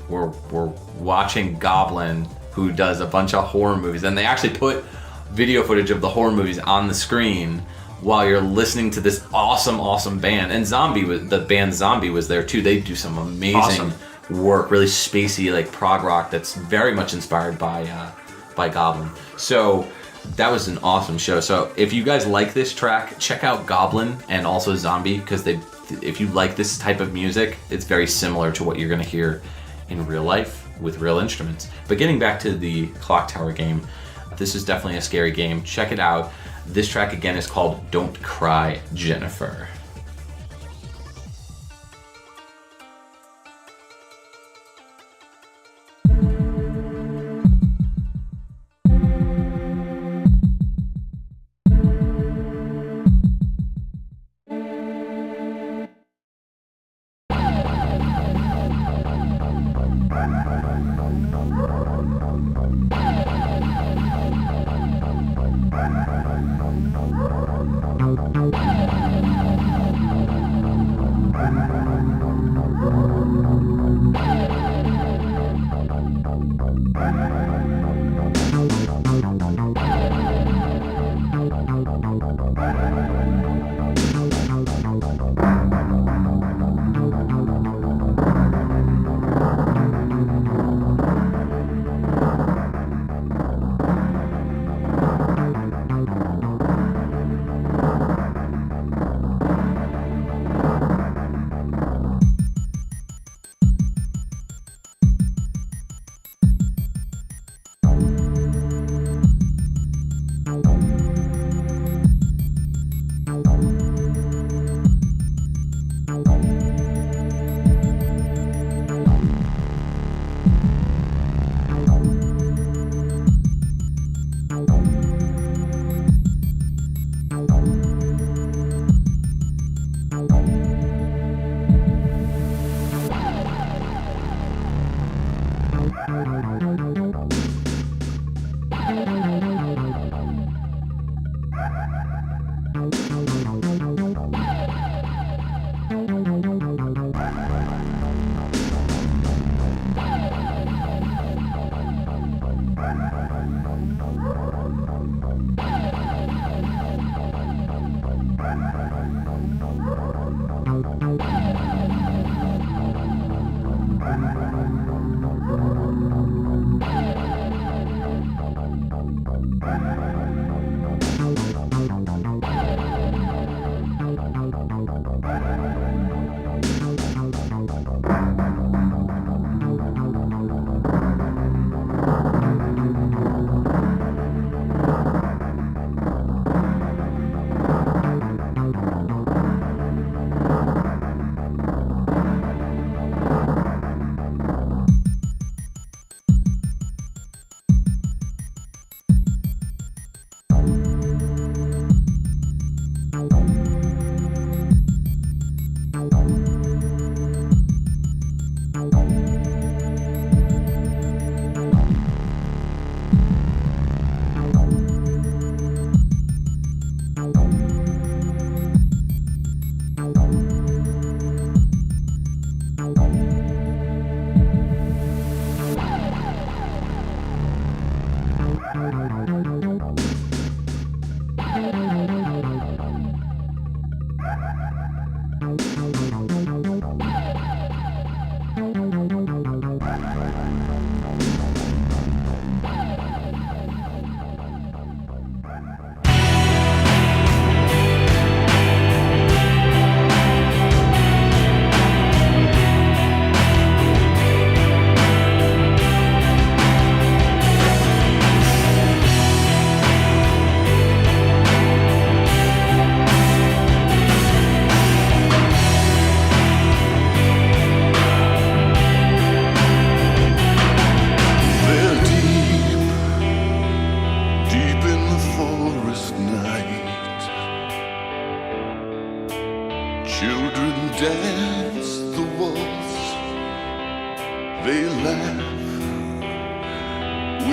we're watching Goblin, who does a bunch of horror movies, and they actually put video footage of the horror movies on the screen while you're listening to this awesome band. And the band Zombie was there too. They do some amazing work, really spacey, prog rock that's very much inspired by Goblin. So that was an awesome show. So if you guys like this track, check out Goblin and also Zombie, because if you like this type of music, it's very similar to what you're going to hear in real life with real instruments. But getting back to the Clock Tower game, this is definitely a scary game. Check it out. This track again is called Don't Cry Jennifer.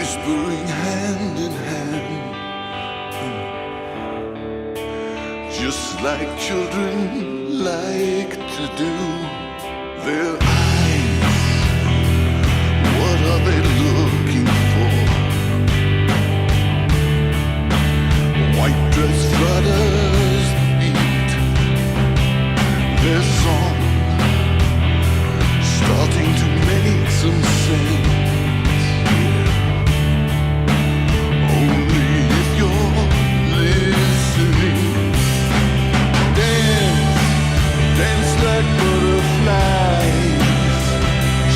whispering hand in hand, just like children like to do. Their eyes, what are they looking for? White dress flutters the beat, their song starting to make some sense. Only if you're listening. Dance, dance like butterflies.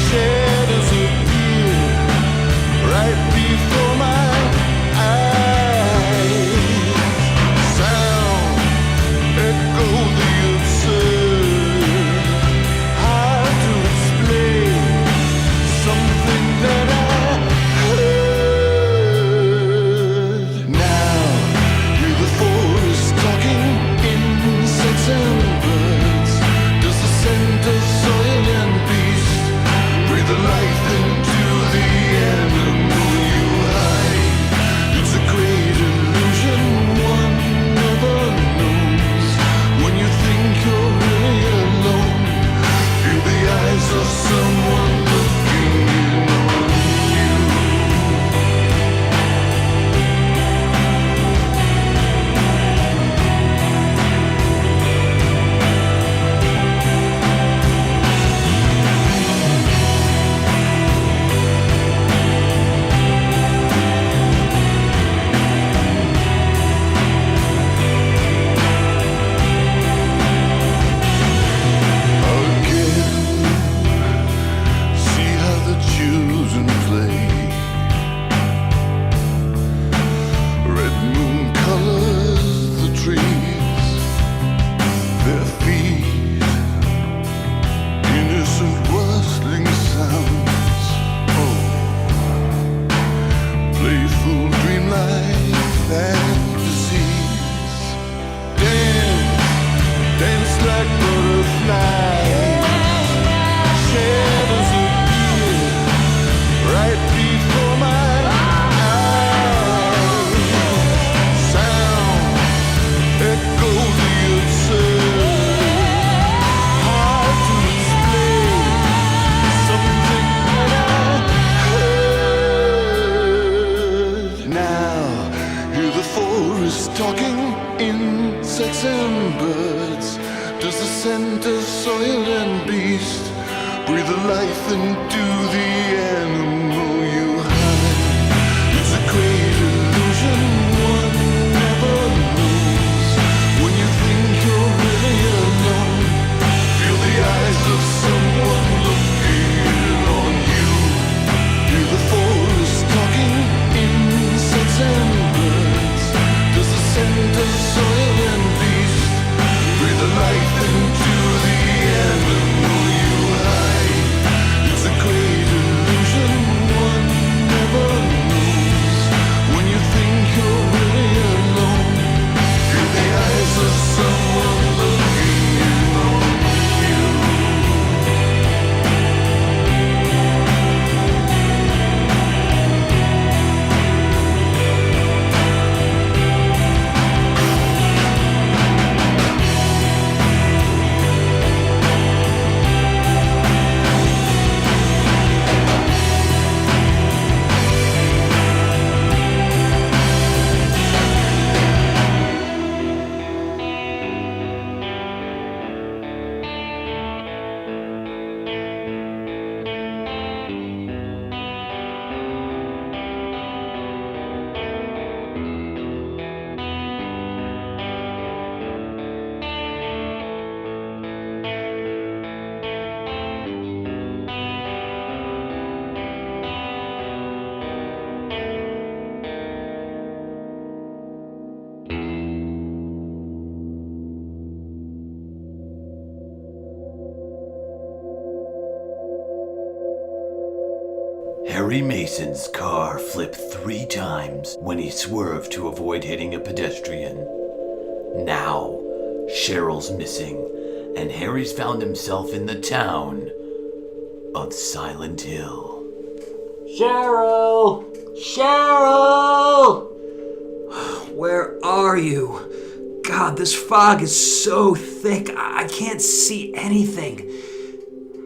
Shadows appear right before my eyes. Sound, echo the absurd. Hard to explain something that I heard. Now, hear the forest talking, insects and birds. Does the scent of soil and beast breathe the life into the animal you hide? It's a great illusion one never knows. When you think you're really alone, feel the eyes of someone looking in on you. Again, see how the children play. Red moon colors the trees, their feet, innocent rustling sounds. Oh, playful dreamlike fantasies. Dance, dance like butterflies. Shadows appear right before my eyes. Sound, echo the absurd. Hard to explain something that I heard. Now, hear the forest talking, insects and birds. Does the scent of soil and beast breathe the life into the animal you hide? It's a great illusion one never knows. When you think you're really alone, feel the eyes of someone looking on you. Hear the forest talking, insects and birds. Does the scent of soil and beast breathe the life into the animal you hide? It's a great illusion one never knows. When you think you're really alone, feel the eyes of someone looking in on you. Harry Mason's car flipped 3 times when he swerved to avoid hitting a pedestrian. Now, Cheryl's missing, and Harry's found himself in the town of Silent Hill. Cheryl! Cheryl! Where are you? God, this fog is so thick, I can't see anything.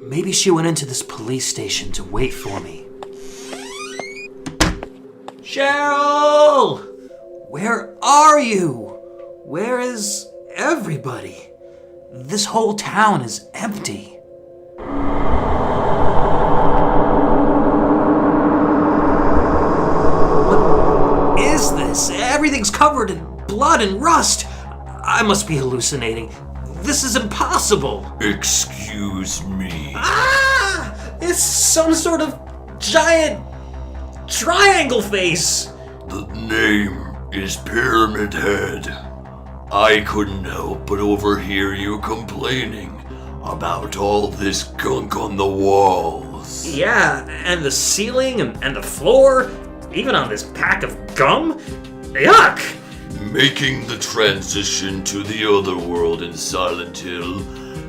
Maybe she went into this police station to wait for me. Cheryl! Where are you? Where is everybody? This whole town is empty. What is this? Everything's covered in blood and rust. I must be hallucinating. This is impossible. Excuse me. Ah! It's some sort of giant triangle face. The name is Pyramid Head. I couldn't help but overhear you complaining about all this gunk on the walls. Yeah, and the ceiling and the floor, even on this pack of gum. Yuck! Making the transition to the other world in Silent Hill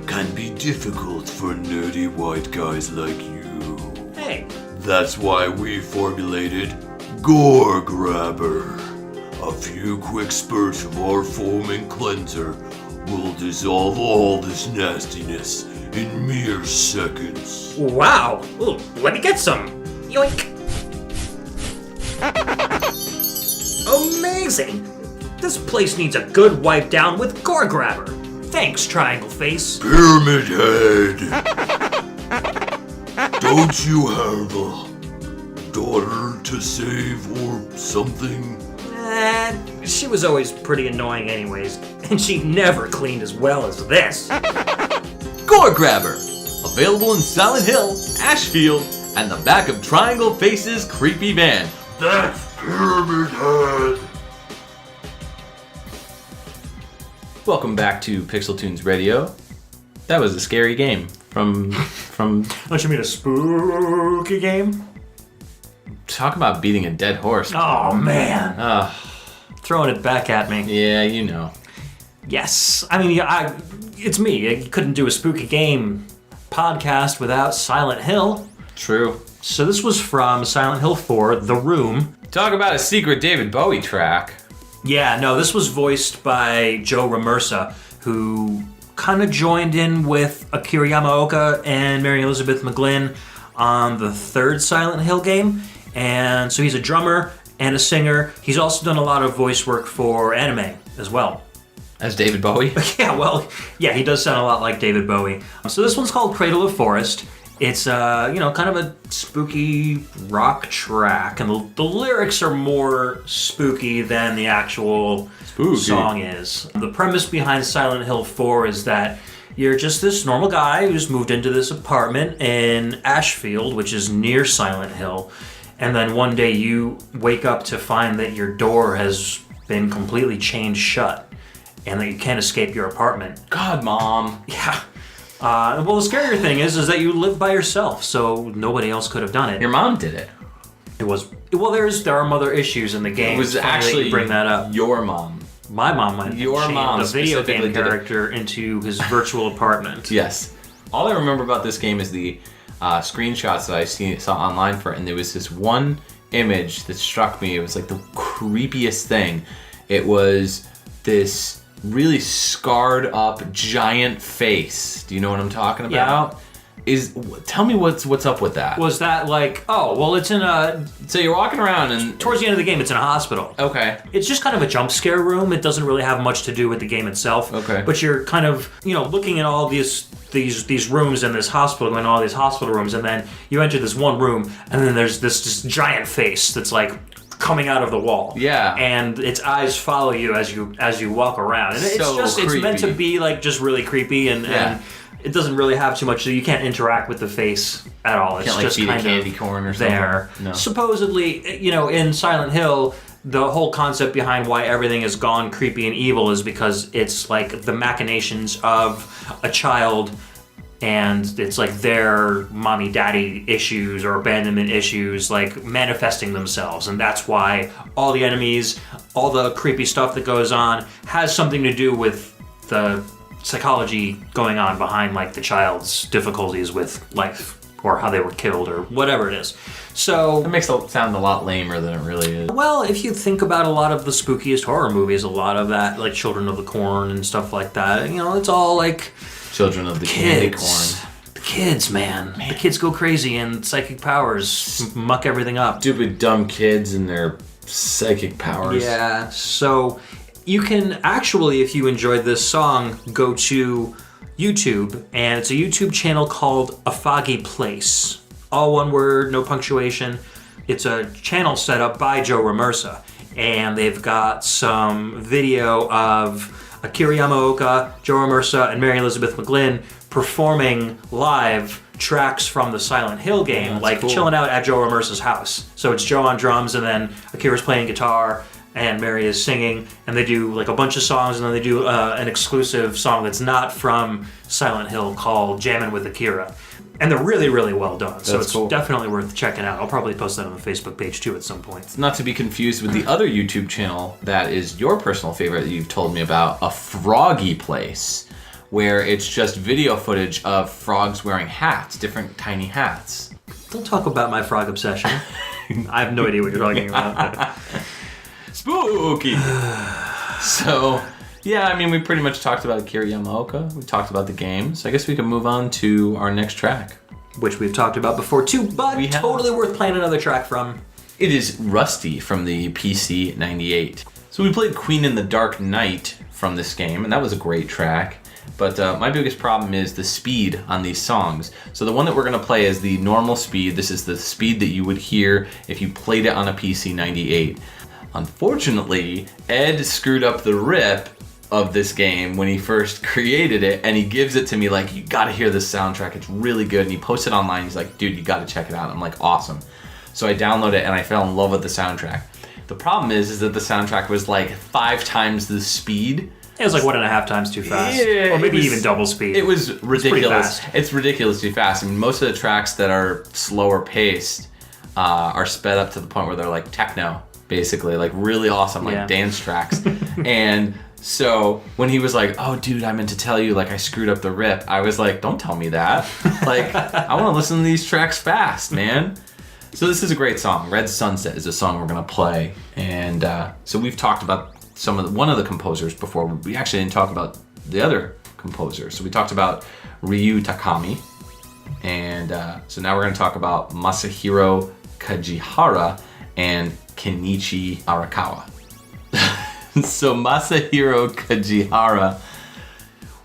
can be difficult for nerdy white guys like you. Hey. That's why we formulated Gore Grabber. A few quick spurts of our foaming cleanser will dissolve all this nastiness in mere seconds. Wow. Ooh, let me get some. Yoink. Amazing. This place needs a good wipe down with Gore Grabber. Thanks, Triangle Face. Pyramid Head! Don't you have a daughter to save or something? She was always pretty annoying anyways, and she never cleaned as well as this. Gore Grabber! Available in Silent Hill, Ashfield, and the back of Triangle Face's creepy van. That's Pyramid Head! Welcome back to PixelTunes Radio. That was a scary game from Don't you mean a spooky game? talk about beating a dead horse. Oh, man. Throwing it back at me. Yeah, you know. Yes. I mean, it's me. I couldn't do a spooky game podcast without Silent Hill. True. So this was from Silent Hill 4, The Room. Talk about a secret David Bowie track. Yeah, no, this was voiced by Joe Ramersa, who kind of joined in with Akira Yamaoka and Mary Elizabeth McGlynn on the third Silent Hill game. And so he's a drummer and a singer. He's also done a lot of voice work for anime as well. As David Bowie? Yeah, he does sound a lot like David Bowie. So this one's called Cradle of Forest. It's, kind of a spooky rock track, and the lyrics are more spooky than the actual song is. The premise behind Silent Hill 4 is that you're just this normal guy who's moved into this apartment in Ashfield, which is near Silent Hill, and then one day you wake up to find that your door has been completely chained shut, and that you can't escape your apartment. God, Mom. Yeah. Well, the scarier thing is that you live by yourself, so nobody else could have done it. Your mom did it. There are mother issues in the game. It was actually you bring that up. Your mom. My mom went. Your mom a video game specifically did it. character into his virtual apartment. Yes. All I remember about this game is the screenshots that I saw online for it, and there was this one image that struck me. It was like the creepiest thing. It was this really scarred up giant face. Do you know what I'm talking about? Yeah. Tell me what's up with that. Was that like, it's in a... So you're walking around and... Towards the end of the game, it's in a hospital. Okay. It's just kind of a jump scare room. It doesn't really have much to do with the game itself. Okay. But you're kind of, looking at all these rooms in this hospital, going to all these hospital rooms, and then you enter this one room, and then there's this just giant face that's like coming out of the wall. Yeah. And its eyes follow you as you walk around. And it's meant to be like just really creepy and it doesn't really have too much, so you can't interact with the face at all. It's just kind of candy corn or something. There. No. Supposedly, in Silent Hill, the whole concept behind why everything has gone creepy and evil is because it's like the machinations of a child, and it's like their mommy daddy issues or abandonment issues like manifesting themselves, and that's why all the enemies, all the creepy stuff that goes on has something to do with the psychology going on behind like the child's difficulties with life. or how they were killed, or whatever it is. So It makes it sound a lot lamer than it really is. well, if you think about a lot of the spookiest horror movies, a lot of that, like Children of the Corn and stuff like that, it's all like Children of the Candy kids. Corn. The kids, man. The kids go crazy and psychic powers muck everything up. Stupid dumb kids and their psychic powers. Yeah, so you can actually, if you enjoyed this song, go to YouTube, and it's a YouTube channel called A Foggy Place. All one word, no punctuation. It's a channel set up by Joe Ramersa, and they've got some video of Akira Yamaoka, Joe Ramersa, and Mary Elizabeth McGlynn performing live tracks from the Silent Hill game, like cool. chilling out at Joe Ramersa's house. So it's Joe on drums, and then Akira's playing guitar, and Mary is singing, and they do like a bunch of songs, and then they do an exclusive song that's not from Silent Hill called Jammin' with Akira. And they're really, really well done. So it's cool. definitely worth checking out. I'll probably post that on the Facebook page too at some point. Not to be confused with the other YouTube channel that is your personal favorite that you've told me about, A Froggy Place, where it's just video footage of frogs wearing hats, different tiny hats. Don't talk about my frog obsession. I have no idea what you're talking about. Spooky! So, yeah, I mean, we pretty much talked about Akira Yamaoka. We talked about the game. So I guess we can move on to our next track. Which we've talked about before too, but We have. totally worth playing another track from. It is Rusty from the PC 98. So we played Queen in the Dark Night from this game, and that was a great track. But my biggest problem is the speed on these songs. So the one that we're going to play is the normal speed. This is the speed that you would hear if you played it on a PC 98. Unfortunately, Ed screwed up the rip of this game when he first created it, and he gives it to me like, you gotta hear this soundtrack, it's really good. And he posted it online, he's like, dude, you gotta check it out. I'm like, awesome. So I downloaded it and I fell in love with the soundtrack. The problem is that the soundtrack was like 5 times the speed. It was like 1.5 times too fast. Yeah, or maybe it was- even double speed. It was ridiculous. fast. It's ridiculously fast. I mean, most of the tracks that are slower paced are sped up to the point where they're like techno, basically, like really awesome, like Yeah. dance tracks. And so when he was like, oh dude, I meant to tell you, like I screwed up the rip, I was like, don't tell me that. Like, I want to listen to these tracks fast, man. So this is a great song. Red Sunset is a song we're gonna play. And so we've talked about one of the composers before. We actually didn't talk about the other composers. So we talked about Ryu Takami. And so now we're gonna talk about Masahiro Kajihara and Kenichi Arakawa. So Masahiro Kajihara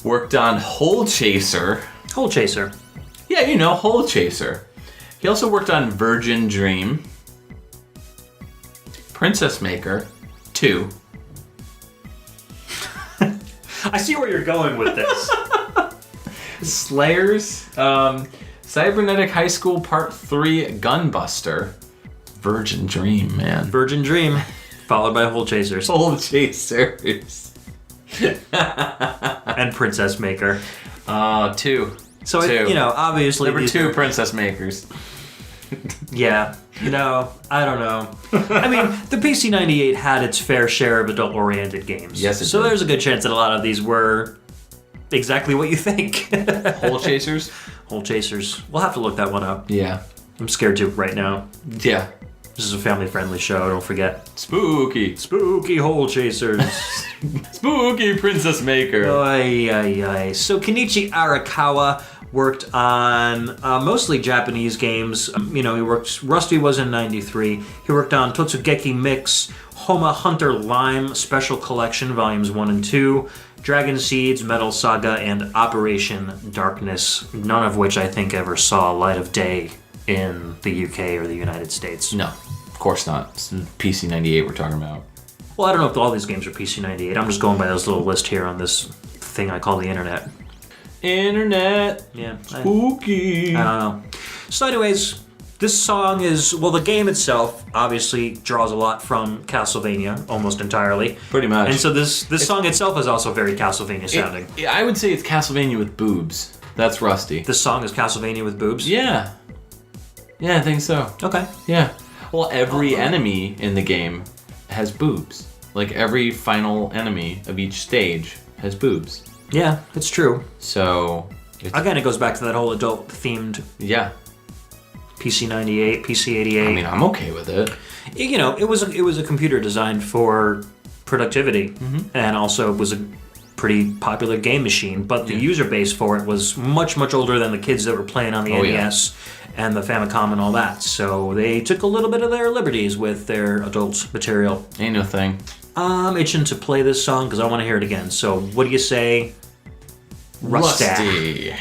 worked on Hole Chaser. Hole Chaser. Yeah, you know, Hole Chaser. He also worked on Virgin Dream, Princess Maker 2. I see where you're going with this. Slayers, Cybernetic High School Part 3 Gunbuster, Virgin Dream, man. Virgin Dream, followed by Hole Chasers Hole Chasers. and Princess Maker. 2. So, Two. obviously... Number these 2 are- Princess Makers. Yeah, I don't know. I mean, the PC 98 had its fair share of adult-oriented games. Yes, it So did. there's a good chance that a lot of these were exactly what you think. Hole Chasers? Hole Chasers. We'll have to look that one up. Yeah. I'm scared to right now. Yeah. This is a family-friendly show, don't forget. Spooky. Spooky Hole Chasers. Spooky Princess Maker. Ay, ay, ay. So Kenichi Arakawa worked on mostly Japanese games. Rusty was in 93. He worked on Totsugeki Mix, Homa Hunter Lime Special Collection, Volumes 1 and 2, Dragon Seeds, Metal Saga, and Operation Darkness, none of which I think ever saw light of day in the UK or the United States. No, of course not. It's PC 98 we're talking about. Well, I don't know if all these games are PC 98. I'm just going by this little list here on this thing I call the internet. Internet. Yeah. Spooky. I don't know. So anyways, this song is, well, the game itself obviously draws a lot from Castlevania, almost entirely. Pretty much. And so this song itself is also very Castlevania sounding. I would say it's Castlevania with boobs. That's Rusty. This song is Castlevania with boobs? Yeah. Yeah, I think so. Okay. Yeah. Well, every enemy in the game has boobs. Like every final enemy of each stage has boobs. Yeah, it's true. So, it's, Again, it goes back to that whole adult-themed yeah. PC 98, PC 88. I mean, I'm okay with it. You know, it was a computer designed for productivity, and also was a pretty popular game machine. But the user base for it was much older than the kids that were playing on the NES and the Famicom and all that. So they took a little bit of their liberties with their adult material. Ain't no thing. I'm itching to play this song because I want to hear it again. So what do you say, Rusty?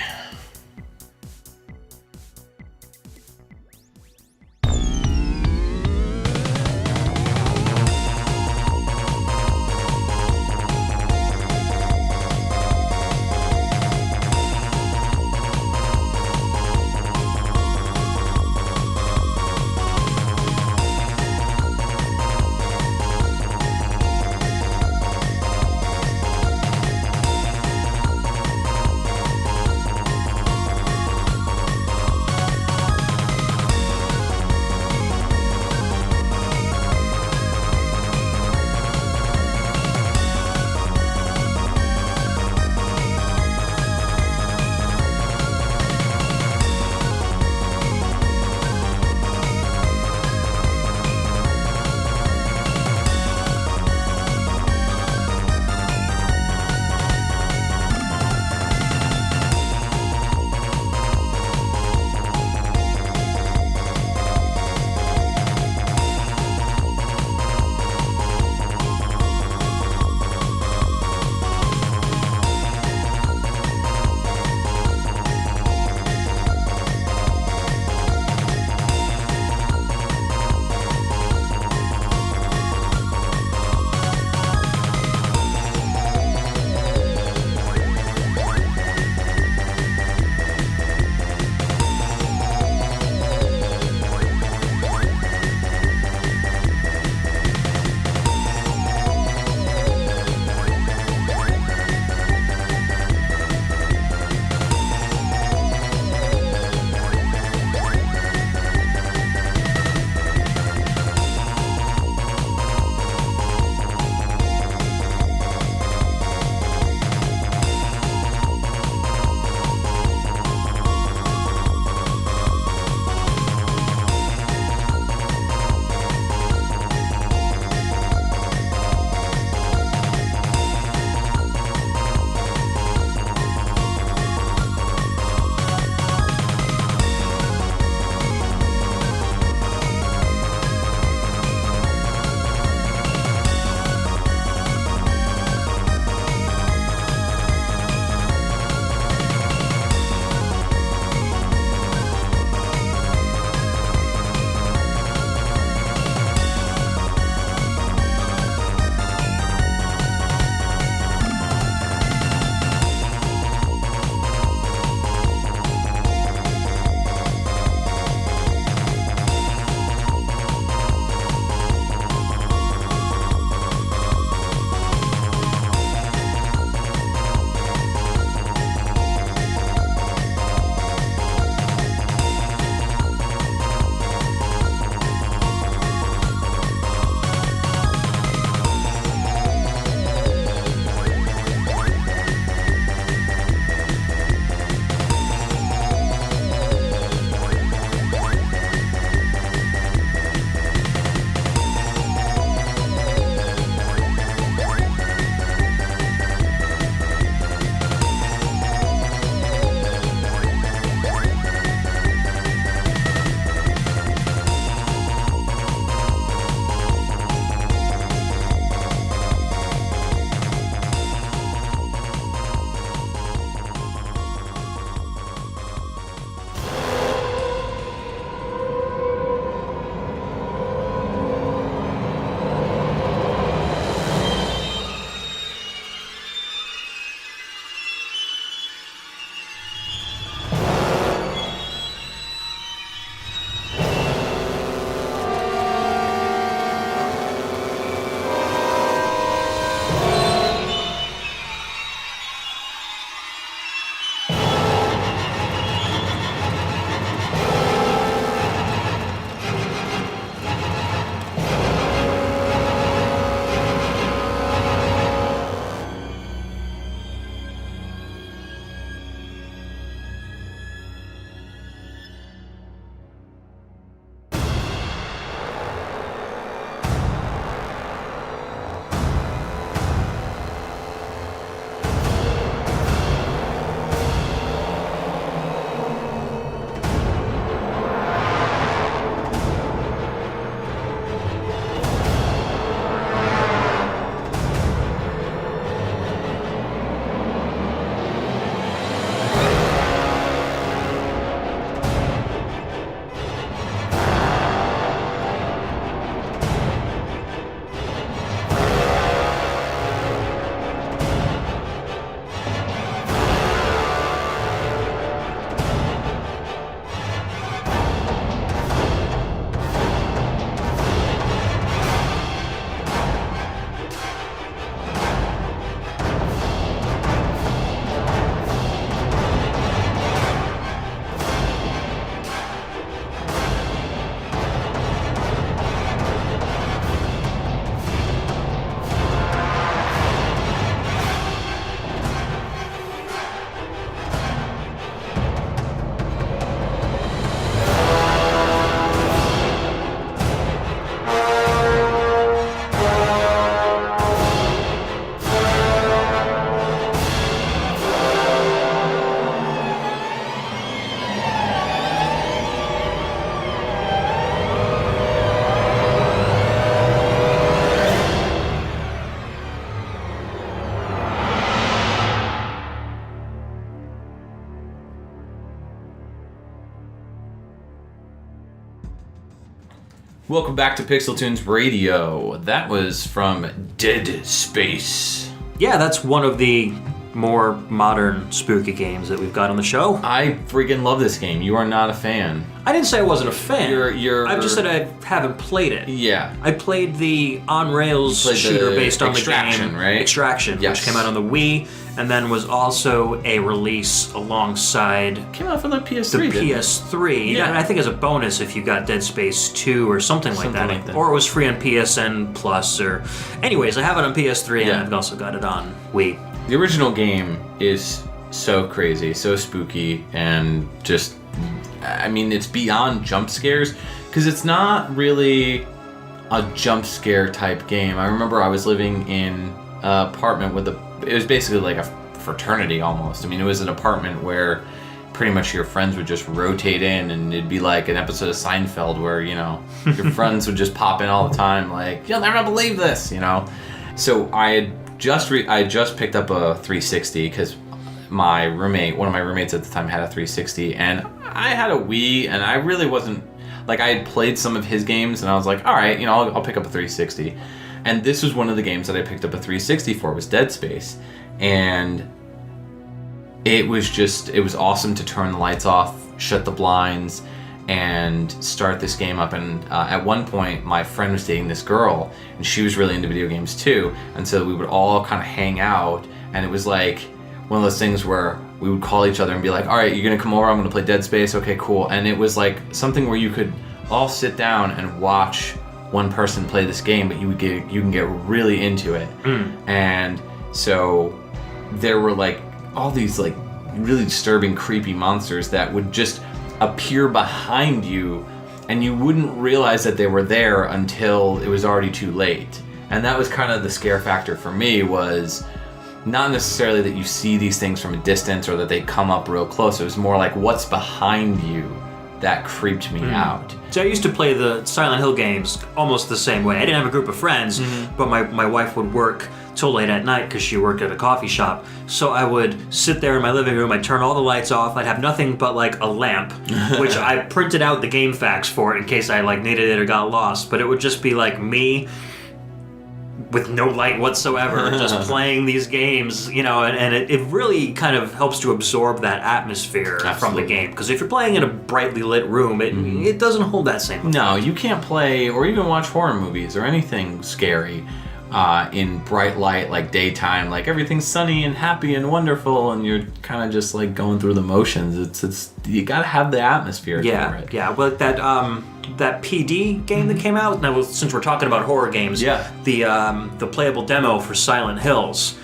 Welcome back to PixelTunes Radio. That was from Dead Space. Yeah, that's one of the more modern spooky games that we've got on the show. I freaking love this game. You are not a fan. I didn't say I wasn't a fan. I've just said I haven't played it. Yeah. I played the on-rails shooter based on the game. Right? Extraction, yes. which came out on the Wii, and then was also a release alongside Came out for the PS3. the didn't it? PS3. Yeah. I think as a bonus if you got Dead Space 2 or something like that. Or it was free on PSN Plus. Or, anyways, I have it on PS3 and I've also got it on Wii. The original game is so crazy, so spooky, and just, I mean, it's beyond jump scares, because it's not really a jump scare type game. I remember I was living in an apartment with it was basically like a fraternity almost. I mean, it was an apartment where pretty much your friends would just rotate in, and it'd be like an episode of Seinfeld where, you know, your friends would just pop in all the time, like, you'll never believe this, you know? So I just picked up a 360 because one of my roommates at the time had a 360, and I had a Wii, and I really wasn't, like, I had played some of his games, and I was like, all right, you know, I'll pick up a 360. And this was one of the games that I picked up a 360 for, was Dead Space. And it was awesome to turn the lights off, shut the blinds, and start this game up. And at one point, my friend was dating this girl, and she was really into video games too. And so we would all kind of hang out, and it was like one of those things where we would call each other and be like, all right, you're gonna come over, I'm gonna play Dead Space, okay, cool. And it was like something where you could all sit down and watch one person play this game, but you can get really into it. And so there were like all these like really disturbing, creepy monsters that would just appear behind you, and you wouldn't realize that they were there until it was already too late. And that was kind of the scare factor for me, was not necessarily that you see these things from a distance or that they come up real close. It was more like what's behind you that creeped me out. So I used to play the Silent Hill games almost the same way. I didn't have a group of friends, but my wife would work till late at night because she worked at a coffee shop. So I would sit there in my living room, I'd turn all the lights off, I'd have nothing but like a lamp, which I printed out the game facts for in case I like needed it or got lost, but it would just be like me with no light whatsoever, just playing these games, you know, and it really kind of helps to absorb that atmosphere from the game. Because if you're playing in a brightly lit room, it doesn't hold that same effect. No, you can't play or even watch horror movies or anything scary in bright light, like daytime, like everything's sunny and happy and wonderful, and you're kind of just like going through the motions. It's you gotta have the atmosphere for it. Yeah, well, that PD game that came out, now since we're talking about horror games, the playable demo for Silent Hills,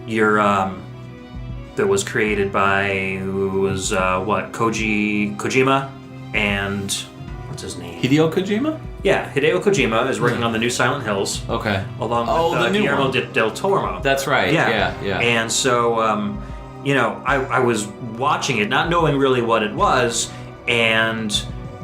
that was created by Kojima and what's his name? Hideo Kojima? Yeah, Hideo Kojima is working on the new Silent Hills. Okay. Along with the new Guillermo one. del Toro. That's right. Yeah. And so, you know, I was watching it, not knowing really what it was, and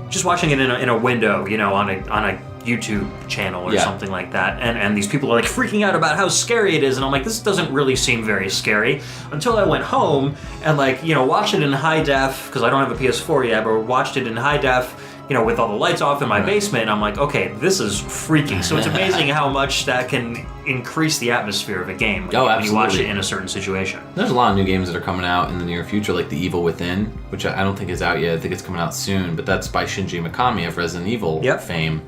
just watching it in a window, you know, on a YouTube channel or something like that. And these people are like freaking out about how scary it is, and I'm like, this doesn't really seem very scary. Until I went home and, like, you know, watched it in high def, because I don't have a PS4 yet, but watched it in high def, you know, with all the lights off in my basement, and I'm like, okay, this is freaky. So it's amazing how much that can increase the atmosphere of a game when you watch it in a certain situation. There's a lot of new games that are coming out in the near future, like The Evil Within, which I don't think is out yet. I think it's coming out soon, but that's by Shinji Mikami of Resident Evil fame.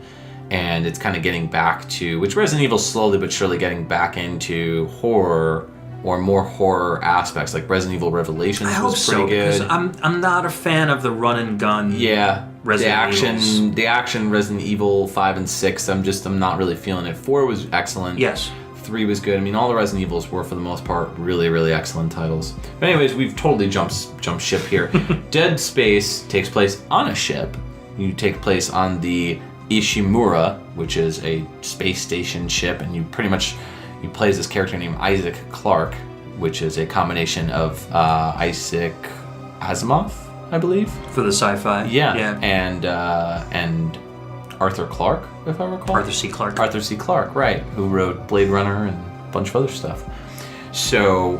And it's kind of getting back to, which Resident Evil slowly but surely getting back into horror, or more horror aspects, like Resident Evil Revelations was pretty good. I'm not a fan of the run and gun. Yeah, Resident the action Resident Evil 5 and 6. I'm not really feeling it. 4 was excellent. Yes. 3 was good. I mean, all the Resident Evils were for the most part really, really excellent titles. But anyways, we've totally jumped ship here. Dead Space takes place on a ship. You take place on the Ishimura, which is a space station ship, and you play as this character named Isaac Clarke, which is a combination of Isaac Asimov, I believe, for the sci-fi. Yeah. And Arthur Clarke, if I recall. Arthur C. Clarke, right, who wrote Blade Runner and a bunch of other stuff. So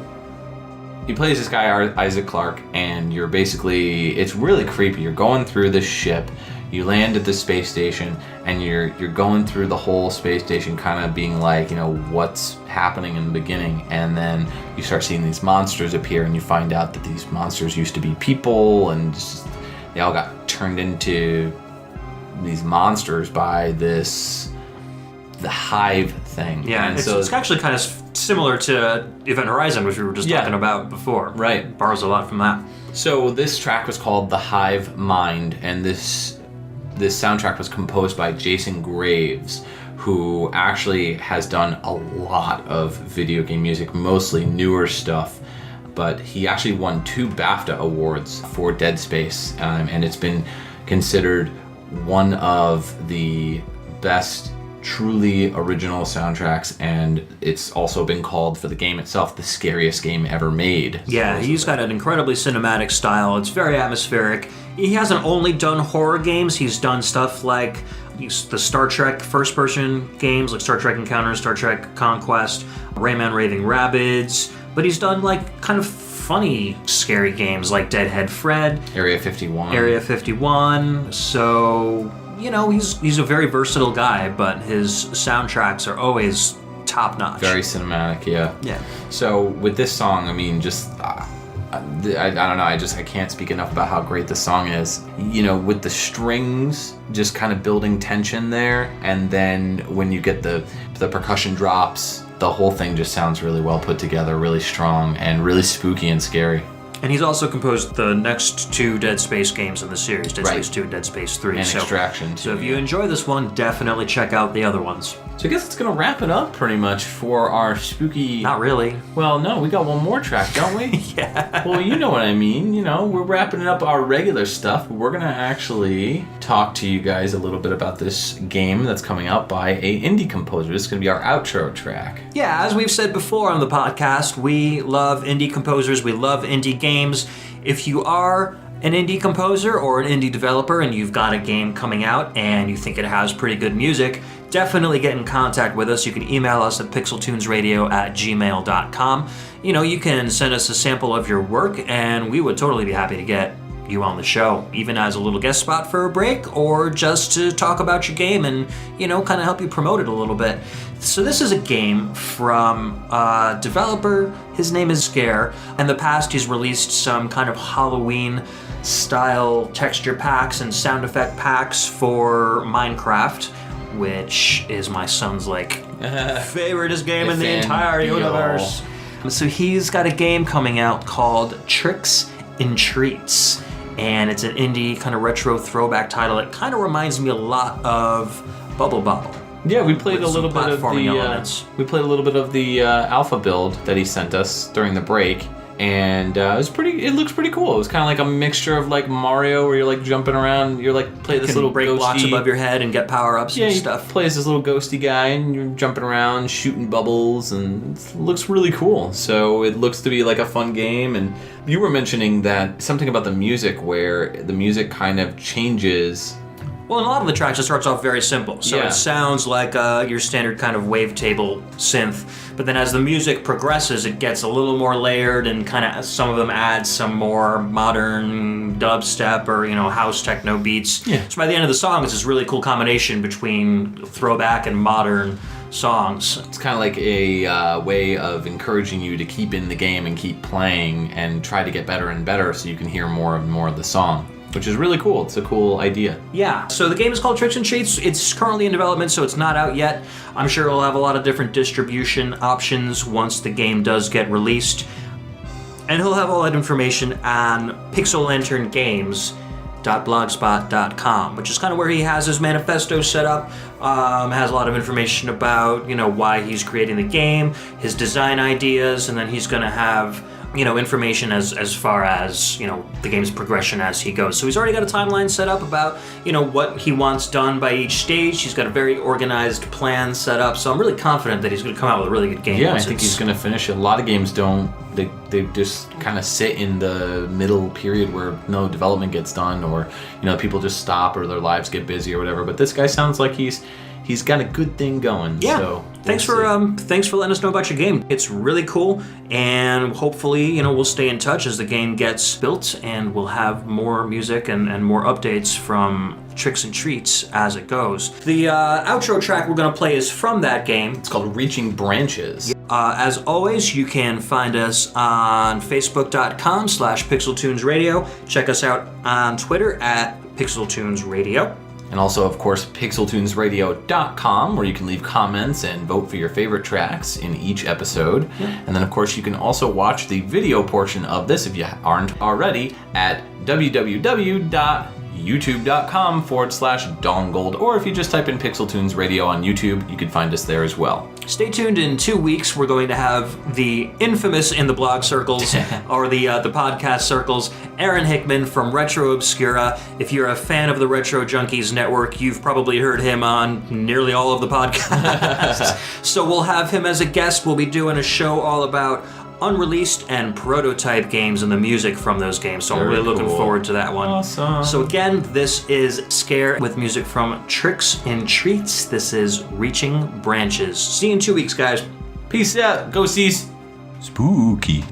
he plays this guy Isaac Clarke, and you're basically, it's really creepy. You're going through this ship. You land at the space station, and you're going through the whole space station, kind of being like, what's happening in the beginning, and then you start seeing these monsters appear, and you find out that these monsters used to be people, and they all got turned into these monsters by the hive thing. Yeah, and it's actually kind of similar to Event Horizon, which we were just talking about before. Right. It borrows a lot from that. So this track was called The Hive Mind, and this soundtrack was composed by Jason Graves, who actually has done a lot of video game music, mostly newer stuff. But he actually won 2 BAFTA awards for Dead Space, and it's been considered one of the best truly original soundtracks, and it's also been called, for the game itself, the scariest game ever made. Yeah, he's got an incredibly cinematic style. It's very atmospheric. He hasn't only done horror games. He's done stuff like the Star Trek first-person games, like Star Trek Encounters, Star Trek Conquest, Rayman Raving Rabbids, but he's done like kind of funny, scary games like Deadhead Fred, Area 51. So, he's a very versatile guy, but his soundtracks are always top-notch. Very cinematic, yeah. Yeah. So with this song, I mean, just I don't know. I can't speak enough about how great this song is. With the strings just kind of building tension there, and then when you get the percussion drops, the whole thing just sounds really well put together, really strong, and really spooky and scary. And he's also composed the next 2 Dead Space games in the series, Dead Space 2 and Dead Space 3. And Extraction, too. So if you enjoy this one, definitely check out the other ones. So I guess it's going to wrap it up pretty much for our spooky... Not really. Well, no, we got one more track, don't we? Yeah. Well, you know what I mean. We're wrapping up our regular stuff. We're going to actually talk to you guys a little bit about this game that's coming out by a indie composer. This is going to be our outro track. Yeah, as we've said before on the podcast, we love indie composers. We love indie games. If you are an indie composer or an indie developer and you've got a game coming out and you think it has pretty good music, definitely get in contact with us. You can email us at pixeltunesradio@gmail.com. You can send us a sample of your work, and we would totally be happy to get you on the show, even as a little guest spot for a break, or just to talk about your game and, kind of help you promote it a little bit. So this is a game from a developer. His name is Scare. In the past, he's released some kind of Halloween-style texture packs and sound effect packs for Minecraft, which is my son's, favoriteest game in the entire universe. So he's got a game coming out called Tricks and Treats, and it's an indie kind of retro throwback title. It kind of reminds me a lot of Bubble Bobble. Yeah, we played a With little some bit of platforming the elements. we played a little bit of the alpha build that he sent us during the break, and it looks pretty cool. It was kind of like a mixture of like Mario, where you're like jumping around, you're like play this little break ghosty, blocks above your head and get power-ups and stuff. Play as this little ghosty guy, and you're jumping around, shooting bubbles, and it looks really cool. So it looks to be like a fun game. And you were mentioning that something about the music, where the music kind of changes. Well, in a lot of the tracks, it starts off very simple. So it sounds like your standard kind of wavetable synth. But then as the music progresses, it gets a little more layered, and kind of some of them add some more modern dubstep or, house techno beats. Yeah. So by the end of the song, it's this really cool combination between throwback and modern songs. It's kind of like a way of encouraging you to keep in the game and keep playing and try to get better and better so you can hear more and more of the song, which is really cool. It's a cool idea. Yeah, so the game is called Tricks and Treats. It's currently in development, so it's not out yet. I'm sure it'll have a lot of different distribution options once the game does get released. And he'll have all that information on pixellanterngames.blogspot.com, which is kind of where he has his manifesto set up. Has a lot of information about, why he's creating the game, his design ideas, and then he's going to have information as far as, the game's progression as he goes. So he's already got a timeline set up about, what he wants done by each stage. He's got a very organized plan set up. So I'm really confident that he's going to come out with a really good game. Yeah, I think he's going to finish it. A lot of games don't. They just kind of sit in the middle period where no development gets done, or, people just stop, or their lives get busy or whatever. But this guy sounds like he's he's got a good thing going. Yeah. So Thanks for letting us know about your game. It's really cool, and hopefully, we'll stay in touch as the game gets built, and we'll have more music and more updates from Tricks and Treats as it goes. The outro track we're going to play is from that game. It's called Reaching Branches. As always, you can find us on Facebook.com/PixelTunes Radio. Check us out on Twitter at PixelTunes Radio. And also, of course, PixelTunesRadio.com, where you can leave comments and vote for your favorite tracks in each episode. Yeah. And then, of course, you can also watch the video portion of this, if you aren't already, at www.youtube.com/Dongold. Or if you just type in PixelTunes Radio on YouTube, you can find us there as well. Stay tuned. In 2 weeks, we're going to have the infamous in the blog circles or the podcast circles, Aaron Hickman from Retro Obscura. If you're a fan of the Retro Junkies Network, you've probably heard him on nearly all of the podcasts. So we'll have him as a guest. We'll be doing a show all about unreleased and prototype games and the music from those games. So I'm really looking forward to that one. Awesome. So again, this is Scare with music from Tricks and Treats. This is Reaching Branches. See you in 2 weeks, guys. Peace out. Go Seas. Spooky.